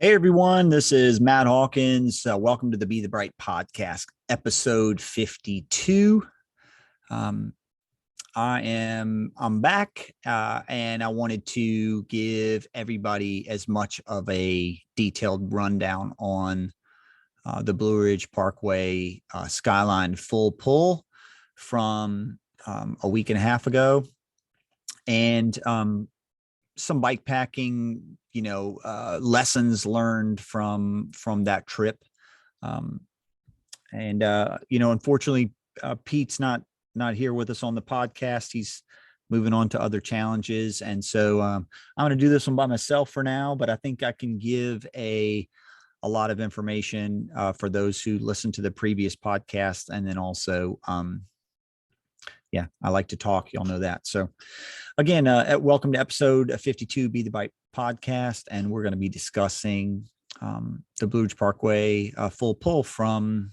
Hey everyone, this is Matt Hawkins. Welcome to the Be the Bright podcast, episode 52. Um, I'm back, and I wanted to give everybody as much of a detailed rundown on the Blue Ridge Parkway Skyline full pull from a week and a half ago, and some bike packing, lessons learned from that trip. Um, and unfortunately, Pete's not here with us on the podcast. He's moving on to other challenges, and so I'm going to do this one by myself for now. But I think I can give a lot of information for those who listened to the previous podcast, and then also, yeah, I like to talk. Y'all know that. So again, welcome to episode 52, Be the Bike podcast. And we're going to be discussing the Blue Ridge Parkway full pull from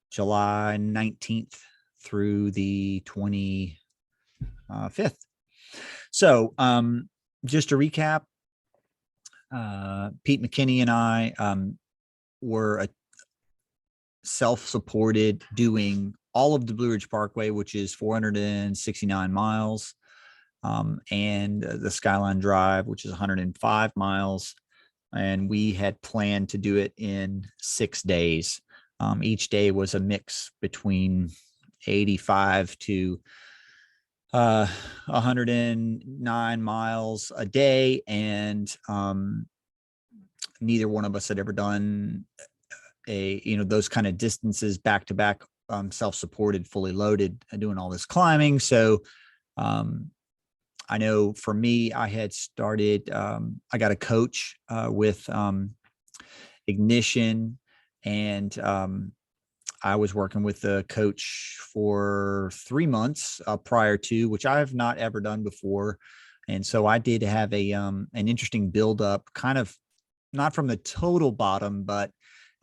July 19th through the 25th. So just to recap, Pete McKinney and I were self-supported doing all of the Blue Ridge Parkway, which is 469 miles, and the Skyline Drive, which is 105 miles. And we had planned to do it in 6 days. Each day was a mix between 85 to 109 miles a day. And neither one of us had ever done those kind of distances back to back, self-supported, fully loaded, doing all this climbing. So I know for me, I had started, I got a coach with Ignition, and I was working with the coach for 3 months prior to, which I have not ever done before. And so I did have an interesting buildup, kind of not from the total bottom, but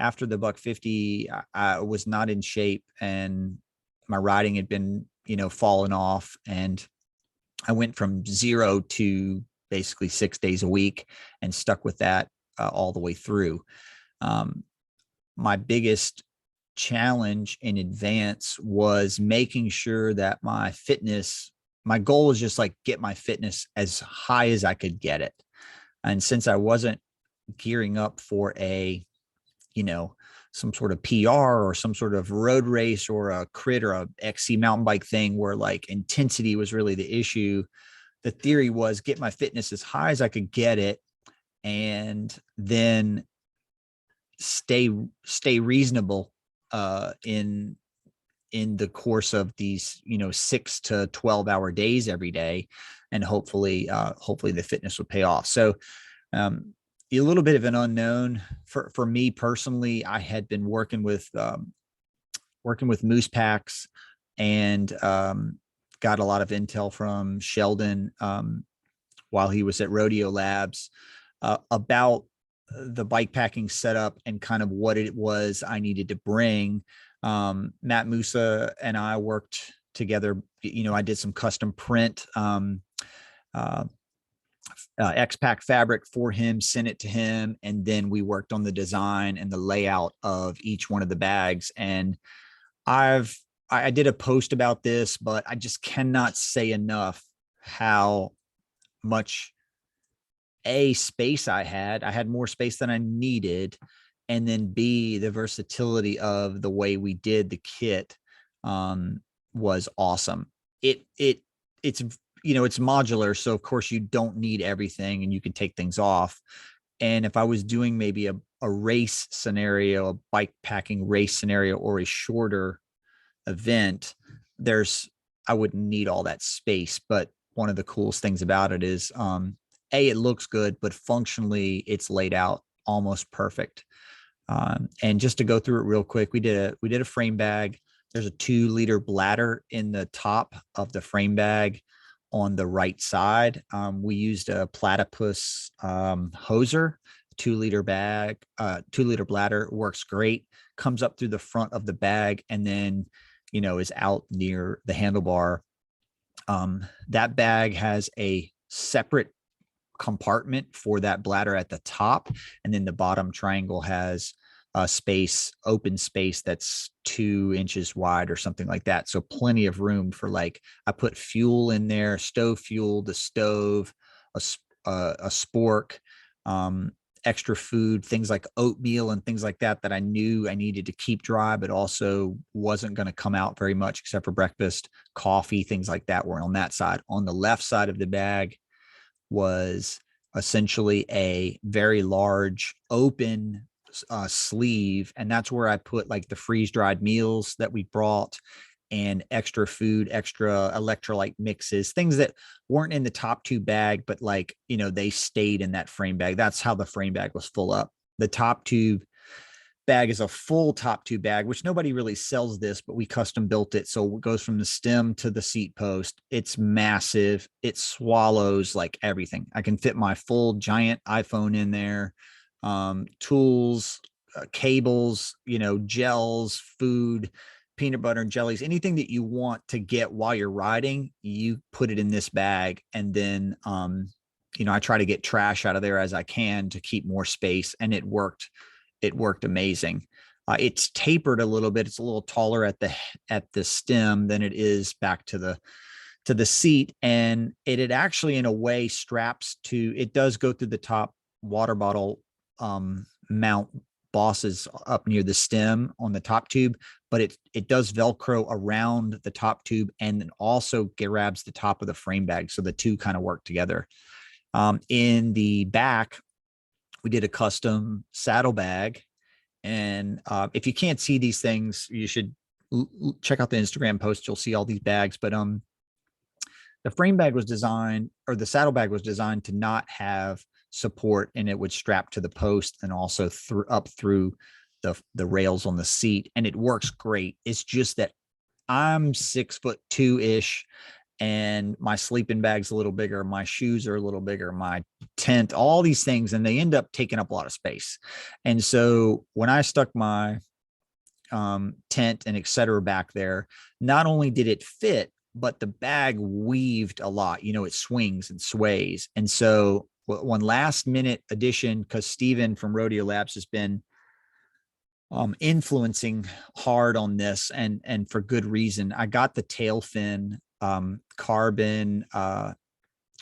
after the buck 50, I was not in shape, and my riding had been, falling off, and I went from 0 to basically 6 days a week and stuck with that all the way through. My biggest challenge in advance was making sure that my goal was just like get my fitness as high as I could get it. And since I wasn't gearing up for some sort of PR or some sort of road race or a crit or a XC mountain bike thing where like intensity was really the issue, the theory was get my fitness as high as I could get it, and then stay reasonable in the course of these 6 to 12 hour days every day, and hopefully the fitness would pay off. So a little bit of an unknown for me personally. I had been working with moose packs, and got a lot of intel from Sheldon while he was at Rodeo Labs about the bike packing setup and kind of what it was I needed to bring. Matt Musa and I worked together. I did some custom print X-Pack fabric for him, sent it to him, and then we worked on the design and the layout of each one of the bags. And I did a post about this, but I just cannot say enough how much space I had more space than I needed, and then B, the versatility of the way we did the kit was awesome. It's it's modular, so of course you don't need everything, and you can take things off. And if I was doing maybe a race scenario, a bike packing race scenario, or a shorter event, I wouldn't need all that space. But one of the coolest things about it is it looks good, but functionally it's laid out almost perfect. And just to go through it real quick, we did a frame bag. There's a 2-liter bladder in the top of the frame bag on the right side. We used a platypus hoser, 2-liter bag, 2-liter bladder, works great, comes up through the front of the bag, and then, is out near the handlebar. That bag has a separate compartment for that bladder at the top. And then the bottom triangle has a space, open space that's 2 inches wide or something like that. So plenty of room for, like, I put fuel in there, stove fuel, the stove, a spork, extra food, things like oatmeal and things like that, that I knew I needed to keep dry, but also wasn't going to come out very much except for breakfast, coffee, things like that were on that side. On the left side of the bag was essentially a very large open sleeve. And that's where I put like the freeze dried meals that we brought and extra food, extra electrolyte mixes, things that weren't in the top two bag, but like, they stayed in that frame bag. That's how the frame bag was full up. The top tube bag is a full top tube bag, which nobody really sells this, but we custom built it. So it goes from the stem to the seat post. It's massive. It swallows like everything. I can fit my full giant iPhone in there, tools, cables, gels, food, peanut butter and jellies, anything that you want to get while you're riding, you put it in this bag. And then, I try to get trash out of there as I can to keep more space. And it worked. It worked amazing. It's tapered a little bit. It's a little taller at the stem than it is back to the seat. And it actually, in a way, straps to, it does go through the top water bottle mount bosses up near the stem on the top tube, but it does Velcro around the top tube and then also grabs the top of the frame bag. So the two kind of work together. In the back, we did a custom saddle bag. And if you can't see these things, you should check out the Instagram post. You'll see all these bags. But the frame bag was designed, or the saddle bag was designed to not have support, and it would strap to the post and also up through the rails on the seat. And it works great. It's just that I'm 6'2" and my sleeping bag's a little bigger. My shoes are a little bigger, my tent, all these things, and they end up taking up a lot of space. And so when I stuck my tent and et cetera back there, not only did it fit, but the bag weaved a lot. It swings and sways. And so one last minute addition, because Steven from Rodeo Labs has been influencing hard on this, and for good reason. I got the tail fin carbon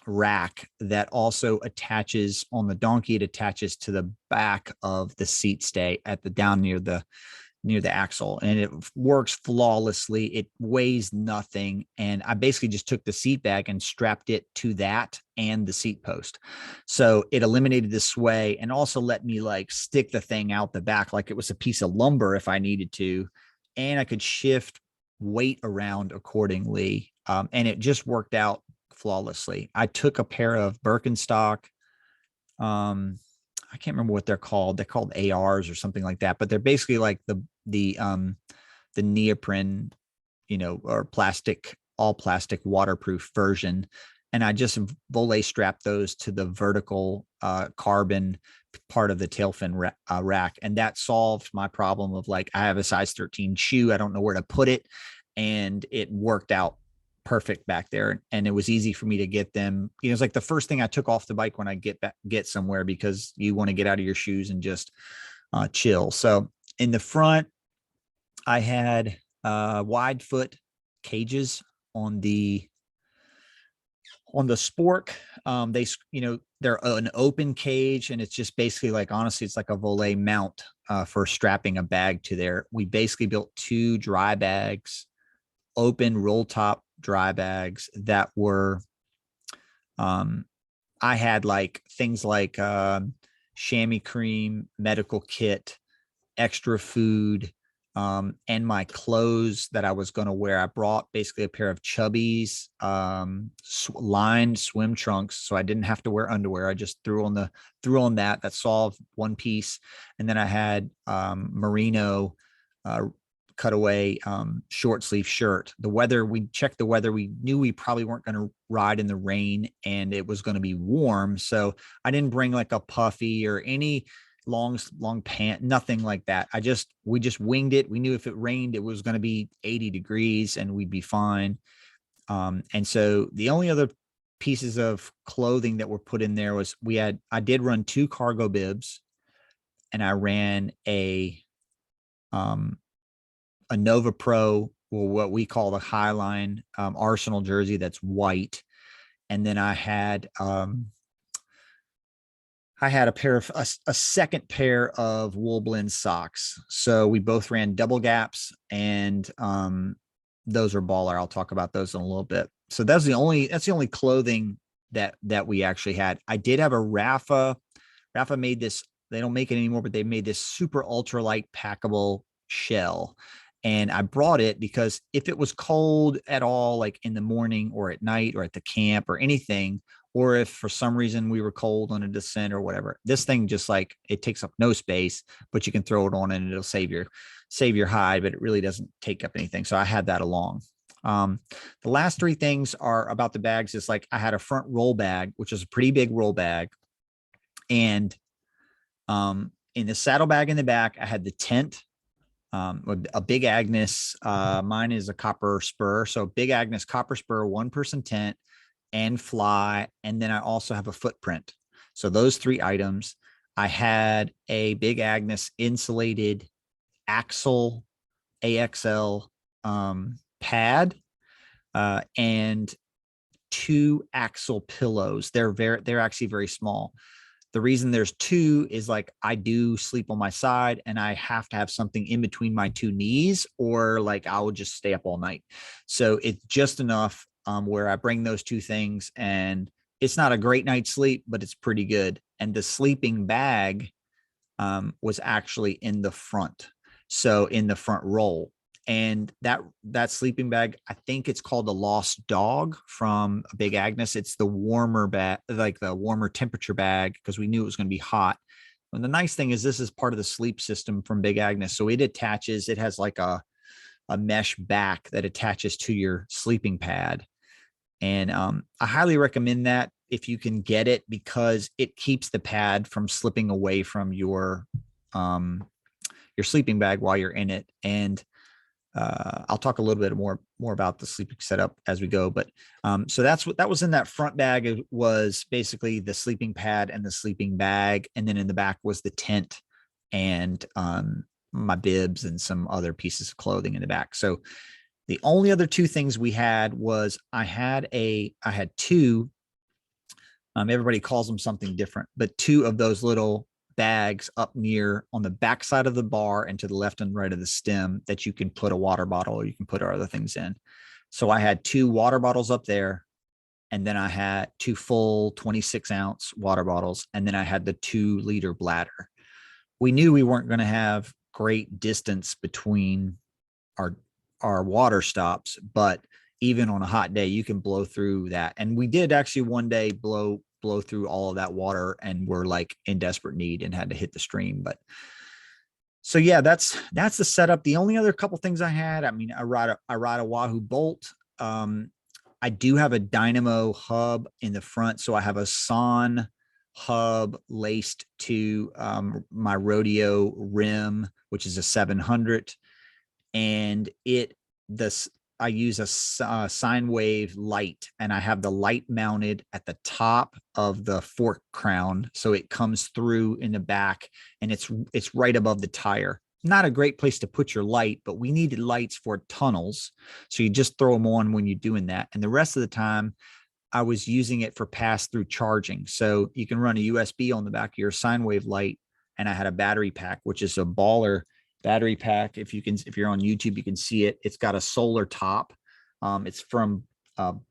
rack that also attaches on the donkey. It attaches to the back of the seat stay at the down near the axle, and it works flawlessly. It weighs nothing. And I basically just took the seat bag and strapped it to that and the seat post. So it eliminated the sway and also let me like stick the thing out the back like it was a piece of lumber if I needed to. And I could shift weight around accordingly. And it just worked out flawlessly. I took a pair of Birkenstock, I can't remember what they're called. They're called ARs or something like that, but they're basically like the neoprene, or all plastic waterproof version. And I just volet strapped those to the vertical carbon part of the tail fin rack. And that solved my problem of like, I have a size 13 shoe. I don't know where to put it. And it worked out perfect back there. And it was easy for me to get them. It's like the first thing I took off the bike when I get somewhere, because you want to get out of your shoes and just chill. So in the front, I had wide foot cages on the spork. They're an open cage, and it's just basically like, honestly, it's like a volet mount for strapping a bag to there. We basically built 2 dry bags, open roll top dry bags that were, I had like things like chamois cream, medical kit, extra food, and my clothes that I was going to wear. I brought basically a pair of Chubbies lined swim trunks, so I didn't have to wear underwear. I just threw on that solved one piece. And then I had merino cutaway short sleeve shirt. The weather, we checked the weather. We knew we probably weren't going to ride in the rain, and it was going to be warm. So I didn't bring like a puffy or any long pant, nothing like that. We just winged it. We knew if it rained, it was going to be 80 degrees and we'd be fine. And so the only other pieces of clothing that were put in there was I did run 2 cargo bibs, and I ran a Nova Pro, or what we call the Highline Arsenal jersey that's white. And then I had a pair of a second pair of wool blend socks. So we both ran double gaps, and those are baller. I'll talk about those in a little bit. So that's the only clothing that we actually had. I did have a Rafa. Rafa made this. They don't make it anymore, but they made this super ultralight packable shell. And I brought it because if it was cold at all, like in the morning or at night or at the camp or anything, or if for some reason we were cold on a descent or whatever, this thing just like, it takes up no space, but you can throw it on and it'll save your hide, but it really doesn't take up anything. So I had that along. The last 3 things are about the bags. Is like, I had a front roll bag, which is a pretty big roll bag. And in the saddlebag in the back, I had the tent, a Big Agnes. Mine is a copper spur. So Big Agnes copper spur, 1-person tent and fly. And then I also have a footprint. So those 3 items. I had a Big Agnes insulated axle AXL pad, and 2 axle pillows. They're actually very small. The reason there's 2 is like, I do sleep on my side and I have to have something in between my 2 knees, or like I would just stay up all night. So it's just enough where I bring those 2 things, and it's not a great night's sleep, but it's pretty good. And the sleeping bag was actually in the front. So in the front roll. And that sleeping bag, I think it's called the Lost Dog from Big Agnes. It's the warmer bag, like the warmer temperature bag, because we knew it was going to be hot. And the nice thing is this is part of the sleep system from Big Agnes. So it has like a mesh back that attaches to your sleeping pad. And I highly recommend that if you can get it, because it keeps the pad from slipping away from your sleeping bag while you're in it. And I'll talk a little bit more about the sleeping setup as we go. But so that was in that front bag. It was basically the sleeping pad and the sleeping bag. And then in the back was the tent and my bibs and some other pieces of clothing in the back. So the only other 2 things we had was I had 2, everybody calls them something different, but 2 of those little bags up near on the back side of the bar and to the left and right of the stem that you can put a water bottle or you can put other things in. So I had 2 water bottles up there, and then I had 2 full 26-ounce water bottles, and then I had the 2-liter bladder. We knew we weren't going to have great distance between our water stops, but even on a hot day, you can blow through that. And we did actually one day blow through all of that water, and we're like in desperate need and had to hit the stream. But so yeah, that's the setup. The only other couple things I had, I mean, I ride a Wahoo Bolt. I do have a dynamo hub in the front. So I have a Son hub laced to my rodeo rim, which is a 700. And I use a sine wave light, and I have the light mounted at the top of the fork crown. So it comes through in the back, and it's right above the tire. Not a great place to put your light, but we needed lights for tunnels. So you just throw them on when you're doing that. And the rest of the time I was using it for pass through charging. So you can run a USB on the back of your sine wave light. And I had a battery pack, which is a baller battery pack. If you're on YouTube, you can see it. It's got a solar top. It's from BLAVOR,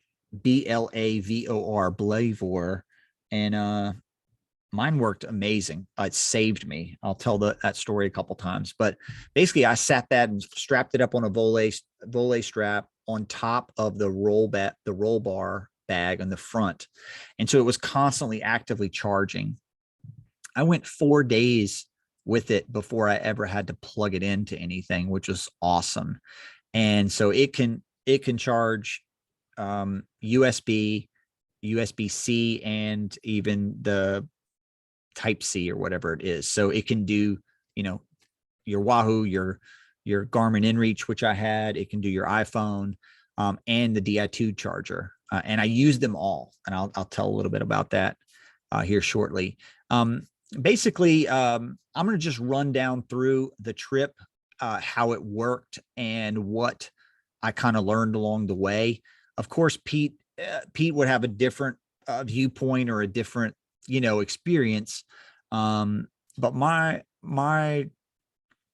Blavor, and mine worked amazing. It saved me. I'll tell that story a couple times. But basically, I sat that and strapped it up on a volley strap on top of the roll bar bag on the front, and so it was constantly actively charging. I went 4 days with it before I ever had to plug it into anything, which was awesome. And so it can charge USB, USB-C, and even the Type C or whatever it is. So it can do, your Wahoo, your Garmin InReach, which I had. It can do your iPhone, and the Di2 charger. and I used them all. And I'll tell a little bit about that here shortly. Basically, I'm going to just run down through the trip, how it worked and what I kind of learned along the way. Of course, Pete would have a different viewpoint or a different, experience. But my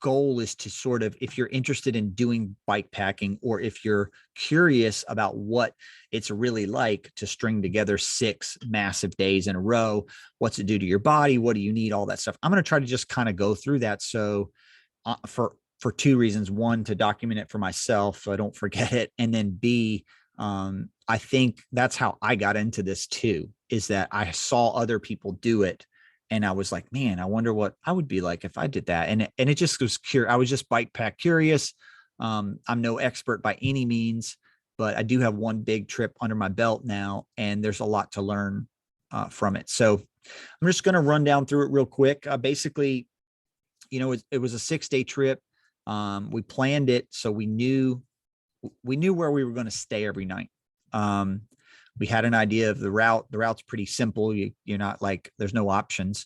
goal is to sort of, if you're interested in doing bike packing, or if you're curious about what it's really like to string together 6 massive days in a row, what's it do to your body? What do you need? All that stuff. I'm going to try to just kind of go through that. So for 2 reasons: one, to document it for myself so I don't forget it, and then B, I think that's how I got into this too, is that I saw other people do it. And I was like, man, I wonder what I would be like if I did that. And it just was curious. I was just bike pack curious. I'm no expert by any means, but I do have one big trip under my belt now, and there's a lot to learn from it. So I'm just going to run down through it real quick. Basically, it was a 6-day trip. We planned it, so we knew where we were going to stay every night. We had an idea of the route. The route's pretty simple. You're not like, there's no options.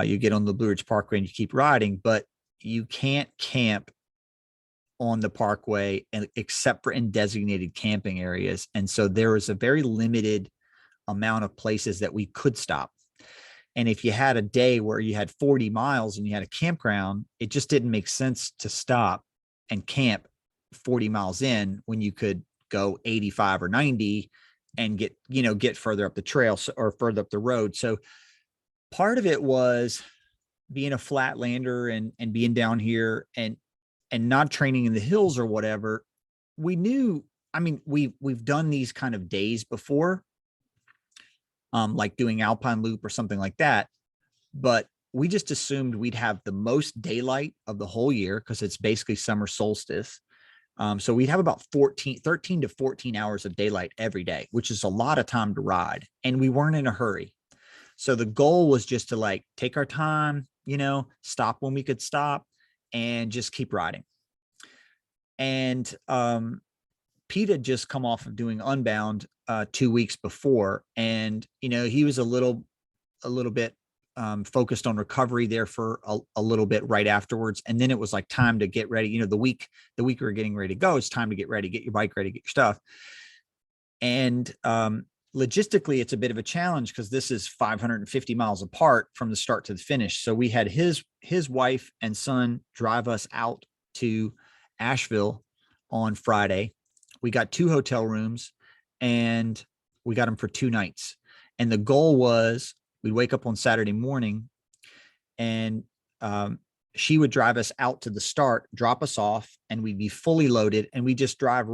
You get on the Blue Ridge Parkway and you keep riding, but you can't camp on the parkway except for in designated camping areas. And so there was a very limited amount of places that we could stop. And if you had a day where you had 40 miles and you had a campground, it just didn't make sense to stop and camp 40 miles in when you could go 85 or 90 and get further up the trail or further up the road. So part of it was being a flatlander and being down here and not training in the hills or whatever. We knew, I mean, we've done these kind of days before, like doing Alpine Loop or something like that. But we just assumed we'd have the most daylight of the whole year because it's basically summer solstice. So we'd have about 13 to 14 hours of daylight every day, which is a lot of time to ride. And we weren't in a hurry. So the goal was just to like take our time, stop when we could stop and just keep riding. And Pete had just come off of doing Unbound 2 weeks before. And, he was a little bit focused on recovery there for a little bit right afterwards. And then it was like time to get ready. The week we were getting ready to go, it's time to get ready, get your bike ready, get your stuff. And logistically, it's a bit of a challenge because this is 550 miles apart from the start to the finish. So we had his wife and son drive us out to Asheville on Friday. We got 2 hotel rooms and we got them for 2 nights. And the goal was we'd wake up on Saturday morning and she would drive us out to the start, drop us off, and we'd be fully loaded. And we'd ride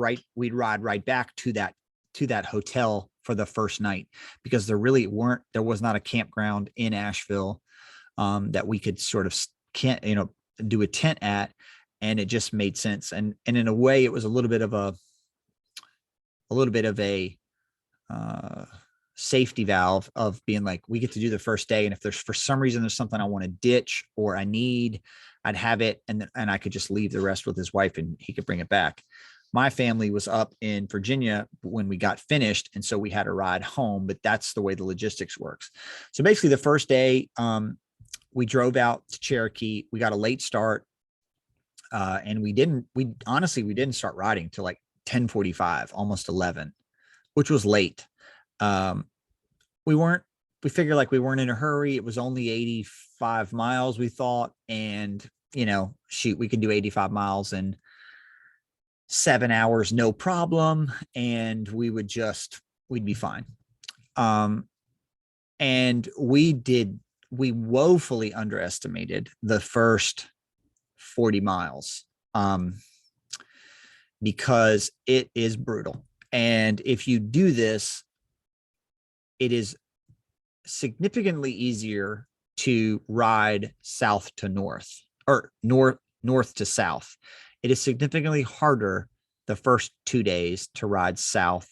right back to that hotel for the first night, because there was not a campground in Asheville that we could sort of do a tent at. And it just made sense. And in a way it was a little bit of a safety valve of being like, we get to do the first day. And if there's, for some reason, there's something I want to ditch or I'd have it. And I could just leave the rest with his wife and he could bring it back. My family was up in Virginia when we got finished. And so we had a ride home, but that's the way the logistics works. So basically the first day, we drove out to Cherokee. We got a late start. And we didn't start riding till like 10:45, almost 11, which was late. We figured like we weren't in a hurry. It was only 85 miles, we thought. And, we could do 85 miles in 7 hours, no problem. And we'd be fine. And we woefully underestimated the first 40 miles, because it is brutal. And if you do this, it is significantly easier to ride south to north, or north to south. It is significantly harder the first 2 days to ride south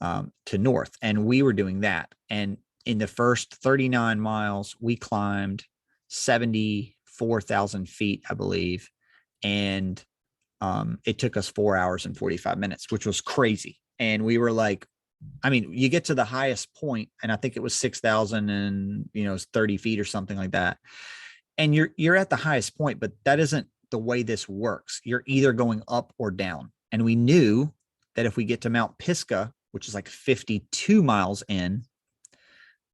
to north. And we were doing that. And in the first 39 miles, we climbed 74,000 feet, I believe. And it took us 4 hours and 45 minutes, which was crazy. And we were like, I mean, you get to the highest point, and I think it was 6,000 and 30 feet or something like that. And you're at the highest point, but that isn't the way this works. You're either going up or down. And we knew that if we get to Mount Pisgah, which is like 52 miles in,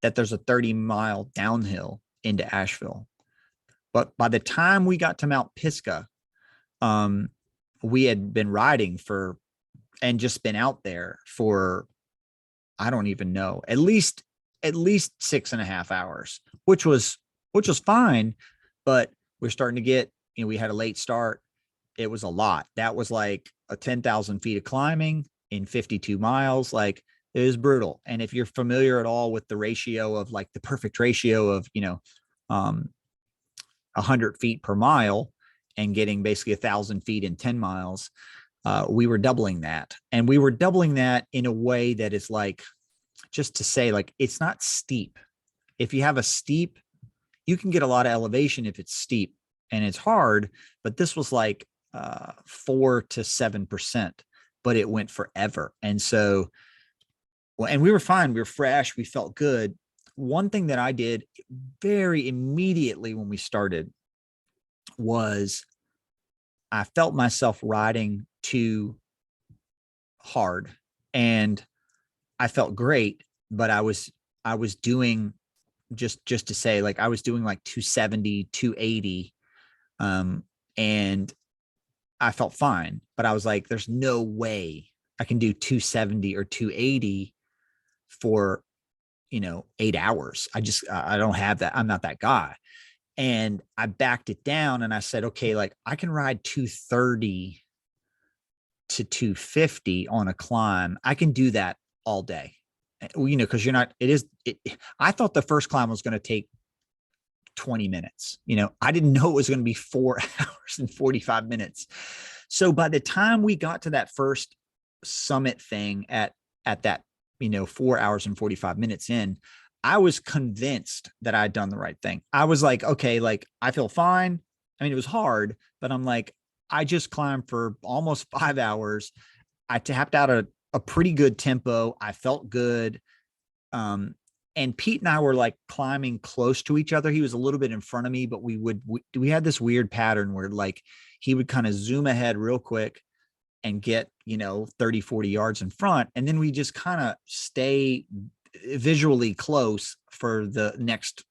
that there's a 30-mile downhill into Asheville. But by the time we got to Mount Pisgah, we had been riding for and just been out there for, I don't even know, at least 6.5 hours, which was fine. But we're starting to get, we had a late start. It was a lot. That was like a 10,000 feet of climbing in 52 miles. Like, it was brutal. And if you're familiar at all with the ratio of like the perfect ratio of, 100 feet per mile and getting basically 1,000 feet in 10 miles, we were doubling that. And we were doubling that in a way that is like, just to say, like, it's not steep. If you have a steep, you can get a lot of elevation if it's steep and it's hard, but this was like 4 to 7%, but it went forever. And so, well, and we were fine. We were fresh. We felt good. One thing that I did very immediately when we started was I felt myself riding too hard, and I felt great, but I was doing, just to say, like, I was doing like 270, 280. And I felt fine, but I was like, there's no way I can do 270 or 280 for, 8 hours. I don't have that. I'm not that guy. And I backed it down and I said, okay, like, I can ride 230 to 250 on a climb. I can do that all day, because I thought the first climb was going to take 20 minutes. I didn't know it was going to be 4 hours and 45 minutes. So by the time we got to that first summit thing at that, 4 hours and 45 minutes in, I was convinced that I'd done the right thing. I was like, okay, like, I feel fine. I mean, it was hard, but I'm like, I just climbed for almost 5 hours. I tapped out a pretty good tempo. I felt good. And Pete and I were like climbing close to each other. He was a little bit in front of me, but we had this weird pattern where, like, he would kind of zoom ahead real quick and get, 30, 40 yards in front. And then we just kind of stay visually close for the next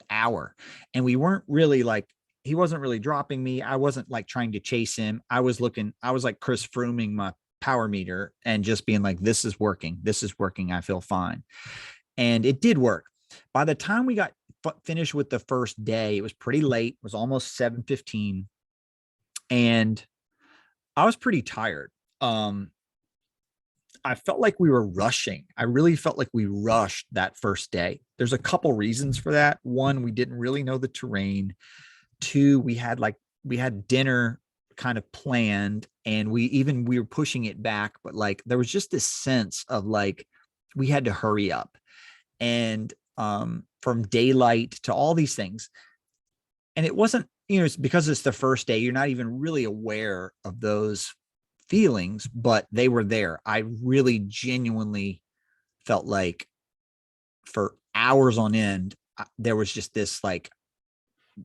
hour. And we weren't really like, he wasn't really dropping me. I wasn't like trying to chase him. I was like Chris Frooming my power meter and just being like, this is working. This is working. I feel fine. And it did work. By the time we got finished with the first day, it was pretty late. It was almost 7:15. And I was pretty tired. I felt like we were rushing. I really felt like we rushed that first day. There's a couple reasons for that. One, we didn't really know the terrain. Two, we had dinner kind of planned, and we were pushing it back, but like, there was just this sense of like, we had to hurry up. And from daylight to all these things. And it wasn't, it's because it's the first day, you're not even really aware of those feelings, but they were there. I really genuinely felt like for hours on end, there was just this like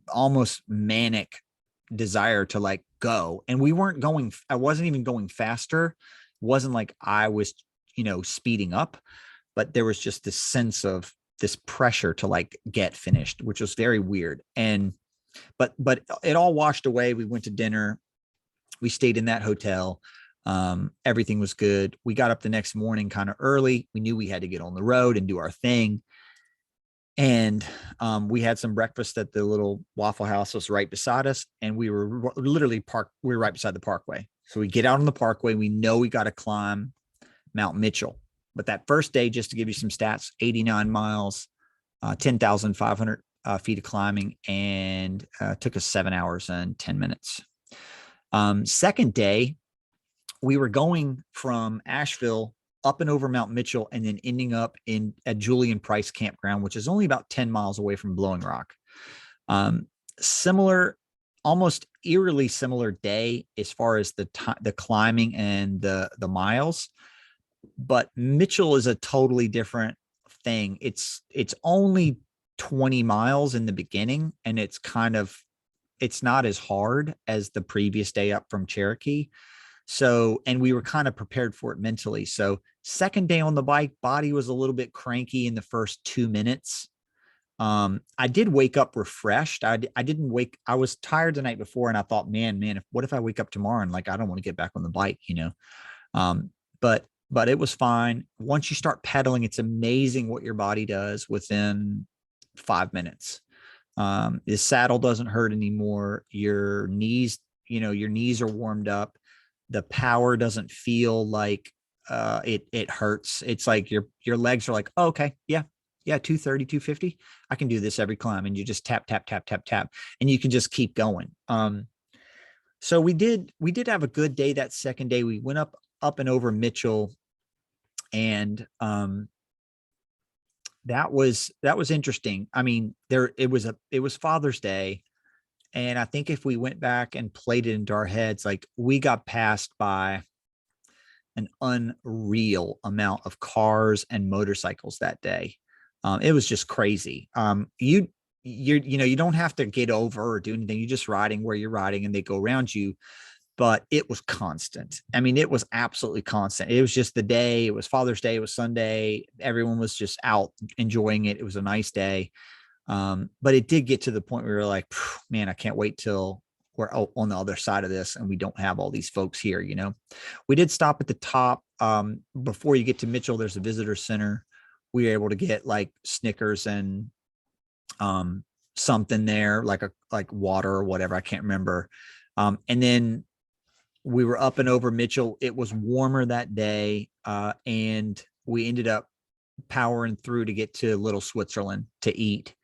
almost manic desire to like go. And I wasn't even going faster. It wasn't like I was, speeding up, but there was just this sense of this pressure to like get finished, which was very weird. But it all washed away. We went to dinner. We stayed in that hotel. Everything was good. We got up the next morning kind of early. We knew we had to get on the road and do our thing. And we had some breakfast at the little Waffle House that was right beside us. And we were literally we were right beside the parkway. So we get out on the parkway. We know we got to climb Mount Mitchell. But that first day, just to give you some stats, 89 miles, 10,500 feet of climbing, and took us 7 hours and 10 minutes. Second day, we were going from Asheville up and over Mount Mitchell and then ending up at Julian Price Campground, which is only about 10 miles away from Blowing Rock. Similar, almost eerily similar day as far as the climbing and the miles. But Mitchell is a totally different thing. It's only 20 miles in the beginning, and it's not as hard as the previous day up from Cherokee. So, and we were kind of prepared for it mentally. So, second day on the bike, body was a little bit cranky in the first 2 minutes. I did wake up refreshed. I didn't wake, I was tired the night before, and I thought, man, what if I wake up tomorrow and like I don't want to get back on the bike, you know? Um, but it was fine. Once you start pedaling, it's amazing what your body does within 5 minutes. The saddle doesn't hurt anymore. Your knees, your knees are warmed up. The power doesn't feel like it hurts. It's like your legs are like, oh, okay, yeah, 230, 250. I can do this every climb. And you just tap, tap, tap, tap, tap, and you can just keep going. So we did have a good day that second day. We went up and over Mitchell, and that was interesting. I mean, it was Father's Day, and I think if we went back and played it into our heads, like we got passed by an unreal amount of cars and motorcycles that day. It was just crazy. You don't have to get over or do anything. You're just riding where you're riding, and they go around you. But it was constant. I mean, it was absolutely constant. It was just the day. It was Father's Day. It was Sunday. Everyone was just out enjoying it. It was a nice day. But it did get to the point where we were like, man, I can't wait till we're on the other side of this and we don't have all these folks here. We did stop at the top. Before you get to Mitchell, there's a visitor center. We were able to get like Snickers and something there, like water or whatever. I can't remember. And then we were up and over Mitchell. It was warmer that day, and we ended up powering through to get to Little Switzerland to eat.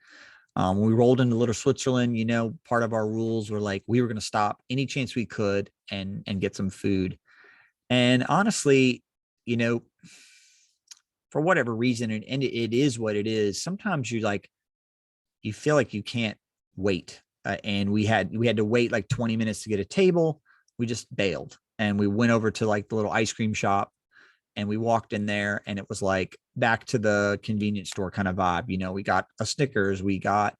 When we rolled into Little Switzerland, part of our rules were like we were going to stop any chance we could and get some food. And honestly, for whatever reason, and it is what it is. Sometimes you feel like you can't wait, and we had to wait like 20 minutes to get a table. We just bailed, and we went over to like the little ice cream shop, and we walked in there, and it was like back to the convenience store kind of vibe. We got a Snickers, we got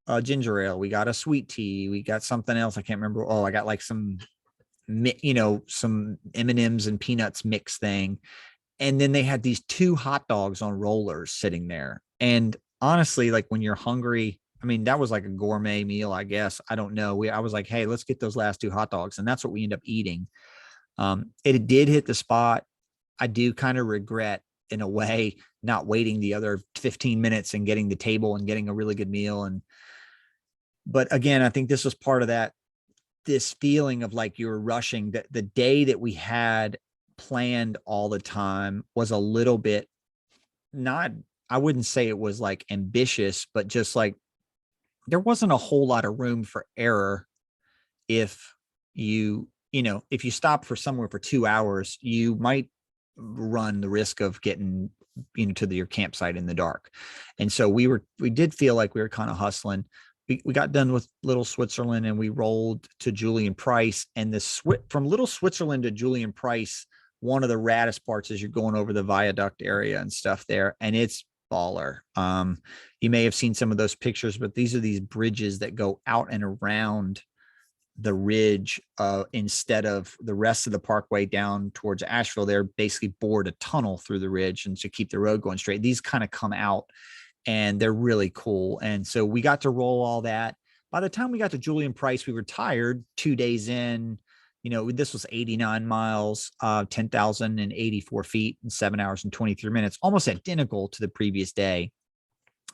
a ginger ale, we got a sweet tea, we got something else. I can't remember. Oh, I got like some M&Ms and peanuts mix thing. And then they had these 2 hot dogs on rollers sitting there. And honestly, like when you're hungry, I mean, that was like a gourmet meal, I guess. I don't know. I was like, hey, let's get those last 2 hot dogs. And that's what we end up eating. It did hit the spot. I do kind of regret, in a way, not waiting the other 15 minutes and getting the table and getting a really good meal. But again, I think this was part of this feeling of like you were rushing. That the day that we had planned all the time was a little bit not, I wouldn't say it was like ambitious, but just like there wasn't a whole lot of room for error. If if you stop for somewhere for 2 hours, you might run the risk of getting to your campsite in the dark. And so we did feel like we were kind of hustling. We got done with Little Switzerland, and we rolled to Julian Price. And from Little Switzerland to Julian Price, one of the raddest parts is you're going over the viaduct area and stuff there, and it's baller. You may have seen some of those pictures, but these are these bridges that go out and around the ridge, instead of the rest of the parkway down towards Asheville. They're basically bored a tunnel through the ridge and to keep the road going straight. These kind of come out, and they're really cool. And so we got to roll all that. By the time we got to Julian Price, we were tired. 2 days in, this was 89 miles, 10,084 feet in 7 hours and 23 minutes, almost identical to the previous day.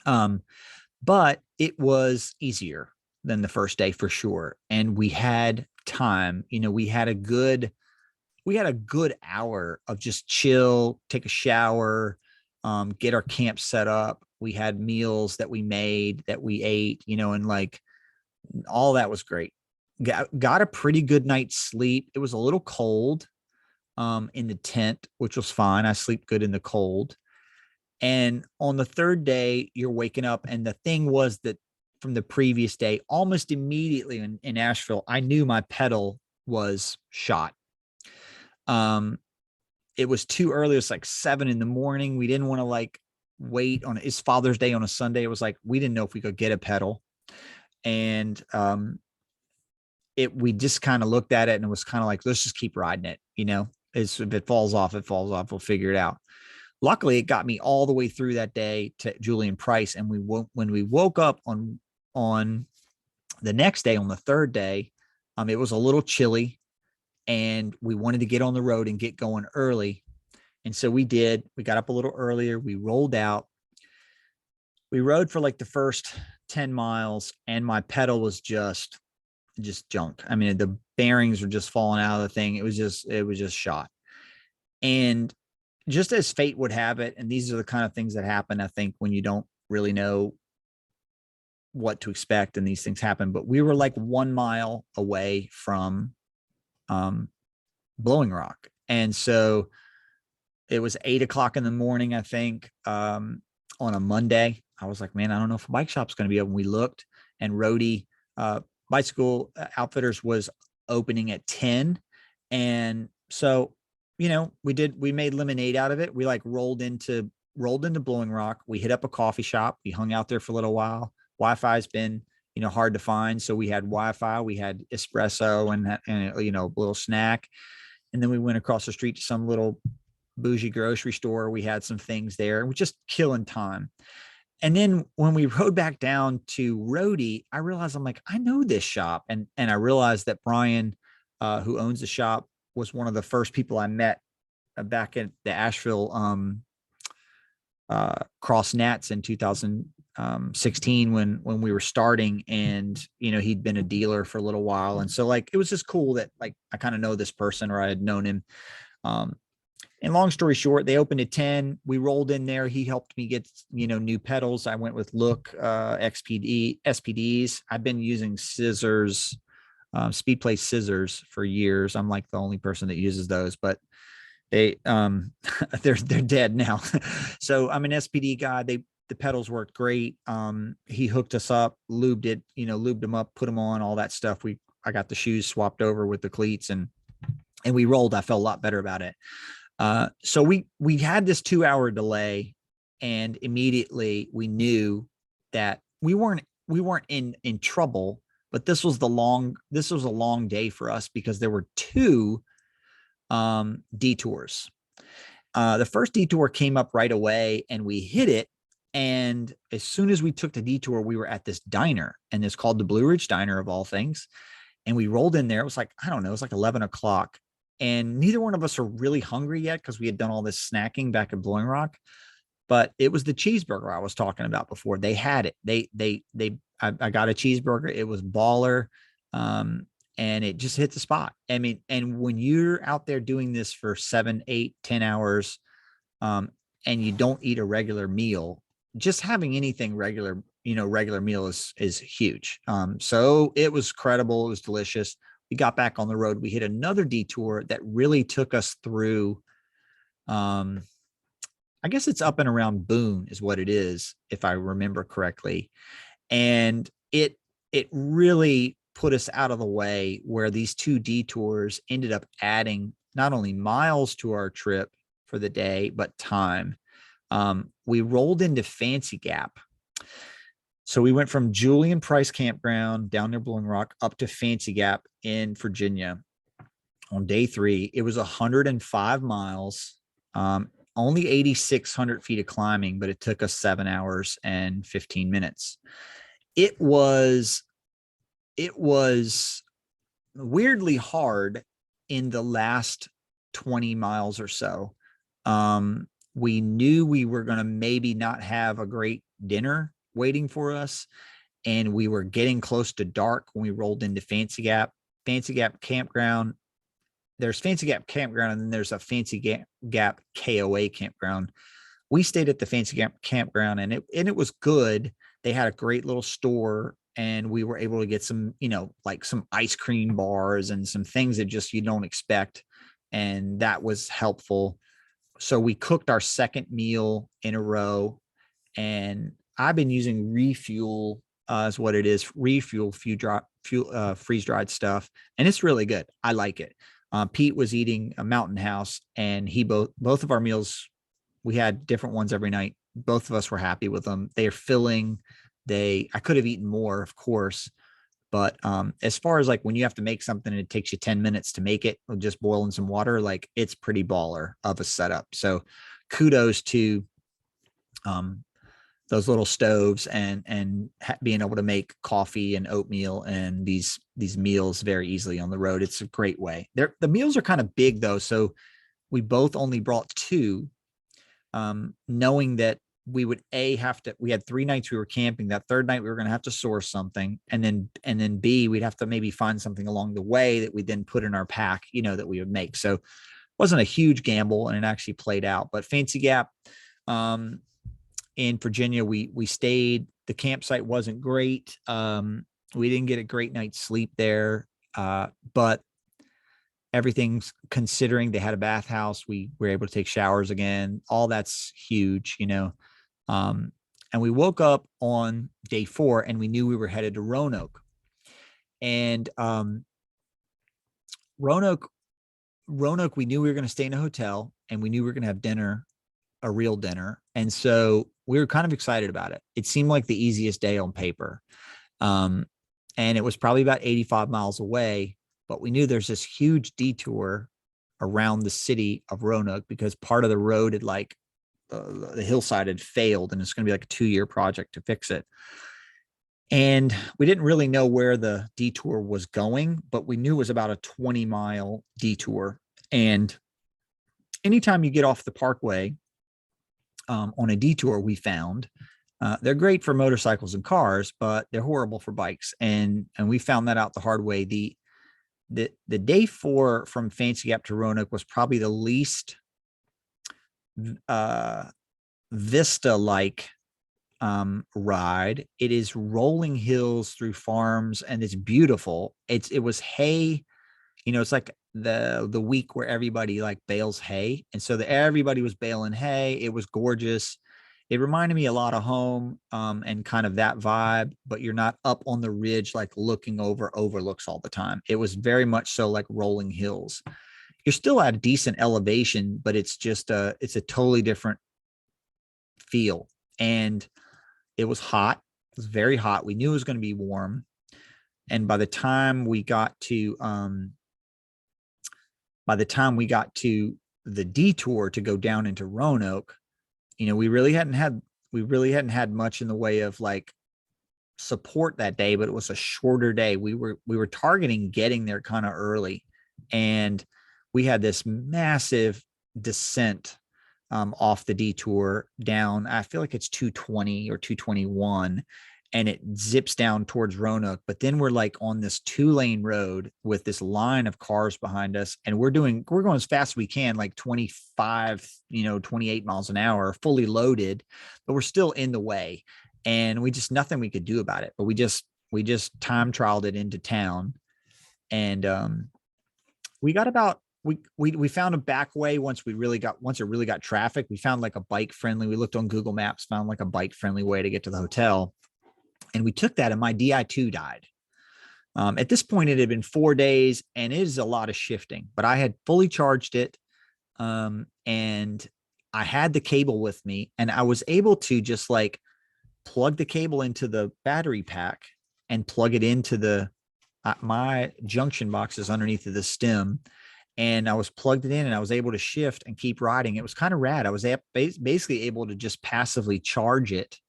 But it was easier than the first day for sure. And we had time. We had a good hour of just chill, take a shower, get our camp set up. We had meals that we made, that we ate, and like all that was great. Got a pretty good night's sleep. It was a little cold in the tent, which was fine. I sleep good in the cold. And on the third day, you're waking up. And the thing was that from the previous day, almost immediately in Asheville, I knew my pedal was shot. it was too early. It was like 7 a.m. We didn't want to like wait on it's Father's Day on a Sunday. It was like, we didn't know if we could get a pedal. And we just kind of looked at it and it was kind of like, let's just keep riding it. If it falls off, it falls off. We'll figure it out. Luckily, it got me all the way through that day to Julian Price. And when we woke up on the next day, on the third day, it was a little chilly and we wanted to get on the road and get going early. And so we did. We got up a little earlier. We rolled out. We rode for like the first 10 miles and my pedal was just junk. I mean, the bearings were just falling out of the thing. It was just shot. And just as fate would have it, and these are the kind of things that happen, I think, when you don't really know what to expect and these things happen. But we were like 1 mile away from Blowing Rock. And so it was 8 o'clock in the morning, I think, on a Monday. I was like, man, I don't know if a bike shop's going to be open. We looked, and Roadie Bicycle Outfitters was opening at 10. And so, we made lemonade out of it. We like rolled into Blowing Rock. We hit up a coffee shop. We hung out there for a little while. Wi-Fi's been, hard to find. So we had Wi-Fi, we had espresso and a little snack. And then we went across the street to some little bougie grocery store. We had some things there. We're just killing time. And then when we rode back down to Roadie, I realized, I'm like, I know this shop. And I realized that Brian, who owns the shop, was one of the first people I met back at the Asheville Cross Nats in 2016 when we were starting. And, he'd been a dealer for a little while. And so like, it was just cool that like, I kind of know this person, or I had known him. And long story short, they opened at 10. We rolled in there. He helped me get, new pedals. I went with Look SPDs. I've been using scissors, Speedplay scissors for years. I'm like the only person that uses those, but they they're dead now. So I'm an SPD guy. The pedals worked great. He hooked us up, lubed them up, put them on, all that stuff. I got the shoes swapped over with the cleats and we rolled. I felt a lot better about it. So we had this 2-hour delay, and immediately we knew that we weren't in trouble, but this was a long day for us because there were 2 detours. The first detour came up right away and we hit it. And as soon as we took the detour, we were at this diner, and it's called the Blue Ridge Diner of all things. And we rolled in there. It was like, I don't know, it was like 11 o'clock. And neither one of us are really hungry yet because we had done all this snacking back at Blowing Rock. But it was the cheeseburger I was talking about before. They had it. I got a cheeseburger. It was baller. And it just hit the spot. I mean, and when you're out there doing this for 7, 8, 10 hours, and you don't eat a regular meal, just having anything regular meal is huge. So it was credible. It was delicious. We got back on the road. We hit another detour that really took us through, I guess it's up and around Boone is what it is, if I remember correctly. And it really put us out of the way, where these 2 detours ended up adding not only miles to our trip for the day, but time. We rolled into Fancy Gap. So we went from Julian Price Campground down near Blowing Rock up to Fancy Gap in Virginia on day 3. It was 105 miles, only 8,600 feet of climbing, but it took us 7 hours and 15 minutes. It was weirdly hard in the last 20 miles or so. We knew we were going to maybe not have a great dinner waiting for us, and we were getting close to dark when we rolled into Fancy Gap Campground. There's Fancy Gap Campground, and then there's a Fancy Gap KOA campground. We stayed at the Fancy Gap Campground, and it was good. They had a great little store, and we were able to get some, like some ice cream bars and some things that just you don't expect, and that was helpful. So we cooked our second meal in a row, and I've been using Refuel is what it is. Refuel freeze-dried stuff, and it's really good. I like it. Pete was eating a Mountain House, and both of our meals, we had different ones every night. Both of us were happy with them. They are filling. I could have eaten more, of course, but as far as like when you have to make something and it takes you 10 minutes to make it, just boiling some water, like it's pretty baller of a setup. So kudos to um, those little stoves and being able to make coffee and oatmeal and these meals very easily on the road. It's a great way. The meals are kind of big though, so we both only brought two, knowing that we would we had 3 nights we were camping. That third night we were going to have to source something, and then B, we'd have to maybe find something along the way that we then put in our pack, that we would make. So it wasn't a huge gamble, and it actually played out. But Fancy Gap, in Virginia, we stayed. The campsite wasn't great. We didn't get a great night's sleep there, but everything's considering, they had a bathhouse. We were able to take showers again. All that's huge, and we woke up on day 4 and we knew we were headed to Roanoke. And Roanoke, we knew we were going to stay in a hotel, and we knew we were going to have dinner, a real dinner. And so we were kind of excited about it. It seemed like the easiest day on paper. And it was probably about 85 miles away, but we knew there's this huge detour around the city of Roanoke because part of the road had the hillside had failed, and it's going to be like a 2-year project to fix it. And we didn't really know where the detour was going, but we knew it was about a 20-mile detour. And anytime you get off the parkway on a detour, we found they're great for motorcycles and cars, but they're horrible for bikes. And we found that out the hard way. The day 4 from Fancy Gap to Roanoke was probably the least Vista-like ride. It is rolling hills through farms, and it's beautiful. It was hay, it's like the week where everybody like bales hay, and so everybody was baling hay. It was gorgeous. It reminded me a lot of home, and kind of that vibe, but you're not up on the ridge like looking over overlooks all the time. It was very much so like rolling hills. You're still at a decent elevation, but it's a totally different feel. And it was hot. It was very hot. We knew it was going to be warm. And by the time we got to the detour to go down into Roanoke, we really hadn't had much in the way of like support that day, but it was a shorter day. We were targeting getting there kind of early, and we had this massive descent off the detour down. I feel like it's 220 or 221, and it zips down towards Roanoke. But then we're like on this 2-lane road with this line of cars behind us, and we're going as fast as we can, like 25, 28 miles an hour, fully loaded, but we're still in the way, and nothing we could do about it. But we just time trialed it into town, and we got about. We found a back way once it really got traffic. We found like a bike friendly. We looked on Google Maps, found like a bike friendly way to get to the hotel, and we took that. And my Di2 died. At this point, it had been 4 days, and it is a lot of shifting. But I had fully charged it, and I had the cable with me, and I was able to just like plug the cable into the battery pack and plug it into my junction boxes underneath of the stem. And I was plugged it in, and I was able to shift and keep riding. It was kind of rad. I was basically able to just passively charge it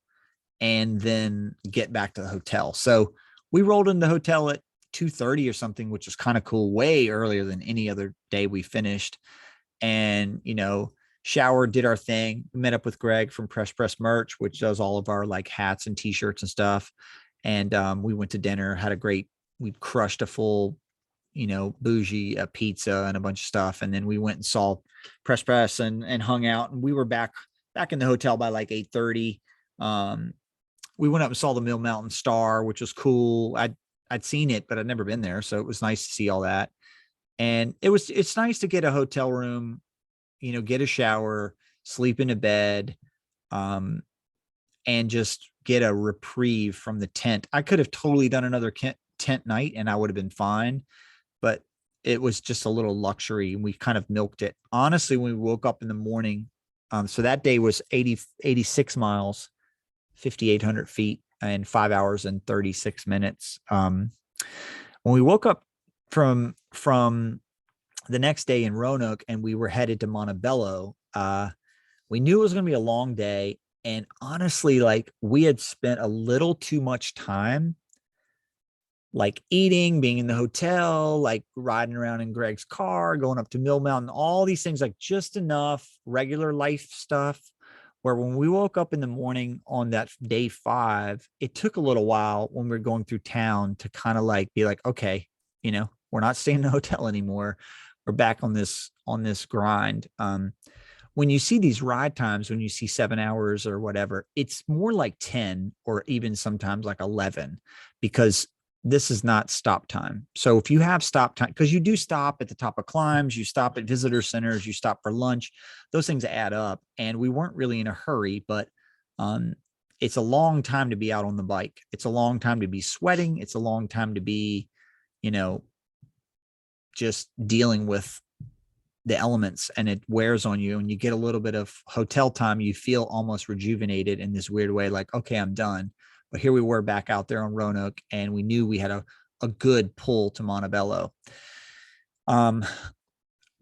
and then get back to the hotel. So we rolled in the hotel at 2:30 or something, which was kind of cool, way earlier than any other day we finished. And, showered, did our thing, met up with Greg from Press Merch, which does all of our like hats and t-shirts and stuff. And we went to dinner, we crushed a full bougie pizza and a bunch of stuff. And then we went and saw Press and hung out, and we were back in the hotel by like 8:30. We went up and saw the Mill Mountain Star, which was cool. I'd seen it, but I'd never been there. So it was nice to see all that. And it's nice to get a hotel room, get a shower, sleep in a bed, and just get a reprieve from the tent. I could have totally done another tent night and I would have been fine. But it was just a little luxury, and we kind of milked it. Honestly, when we woke up in the morning, so that day was 86 miles, 5,800 feet, and 5 hours and 36 minutes. When we woke up from the next day in Roanoke and we were headed to Montebello, we knew it was going to be a long day. And honestly, like, we had spent a little too much time like eating, being in the hotel, like riding around in Greg's car, going up to Mill Mountain, all these things, like just enough regular life stuff. Where when we woke up in the morning on that day 5, it took a little while when we were going through town to kind of like be like, okay, we're not staying in a hotel anymore. We're back on this grind. When you see these ride times, when you see 7 hours or whatever, it's more like 10 or even sometimes like 11, because this is not stop time. So if you have stop time, because you do stop at the top of climbs, you stop at visitor centers, you stop for lunch, those things add up. And we weren't really in a hurry, but it's a long time to be out on the bike. It's a long time to be sweating. It's a long time to be, just dealing with the elements, and it wears on you, and you get a little bit of hotel time. You feel almost rejuvenated in this weird way, like, okay, I'm done. But here we were back out there on Roanoke, and we knew we had a good pull to Montebello.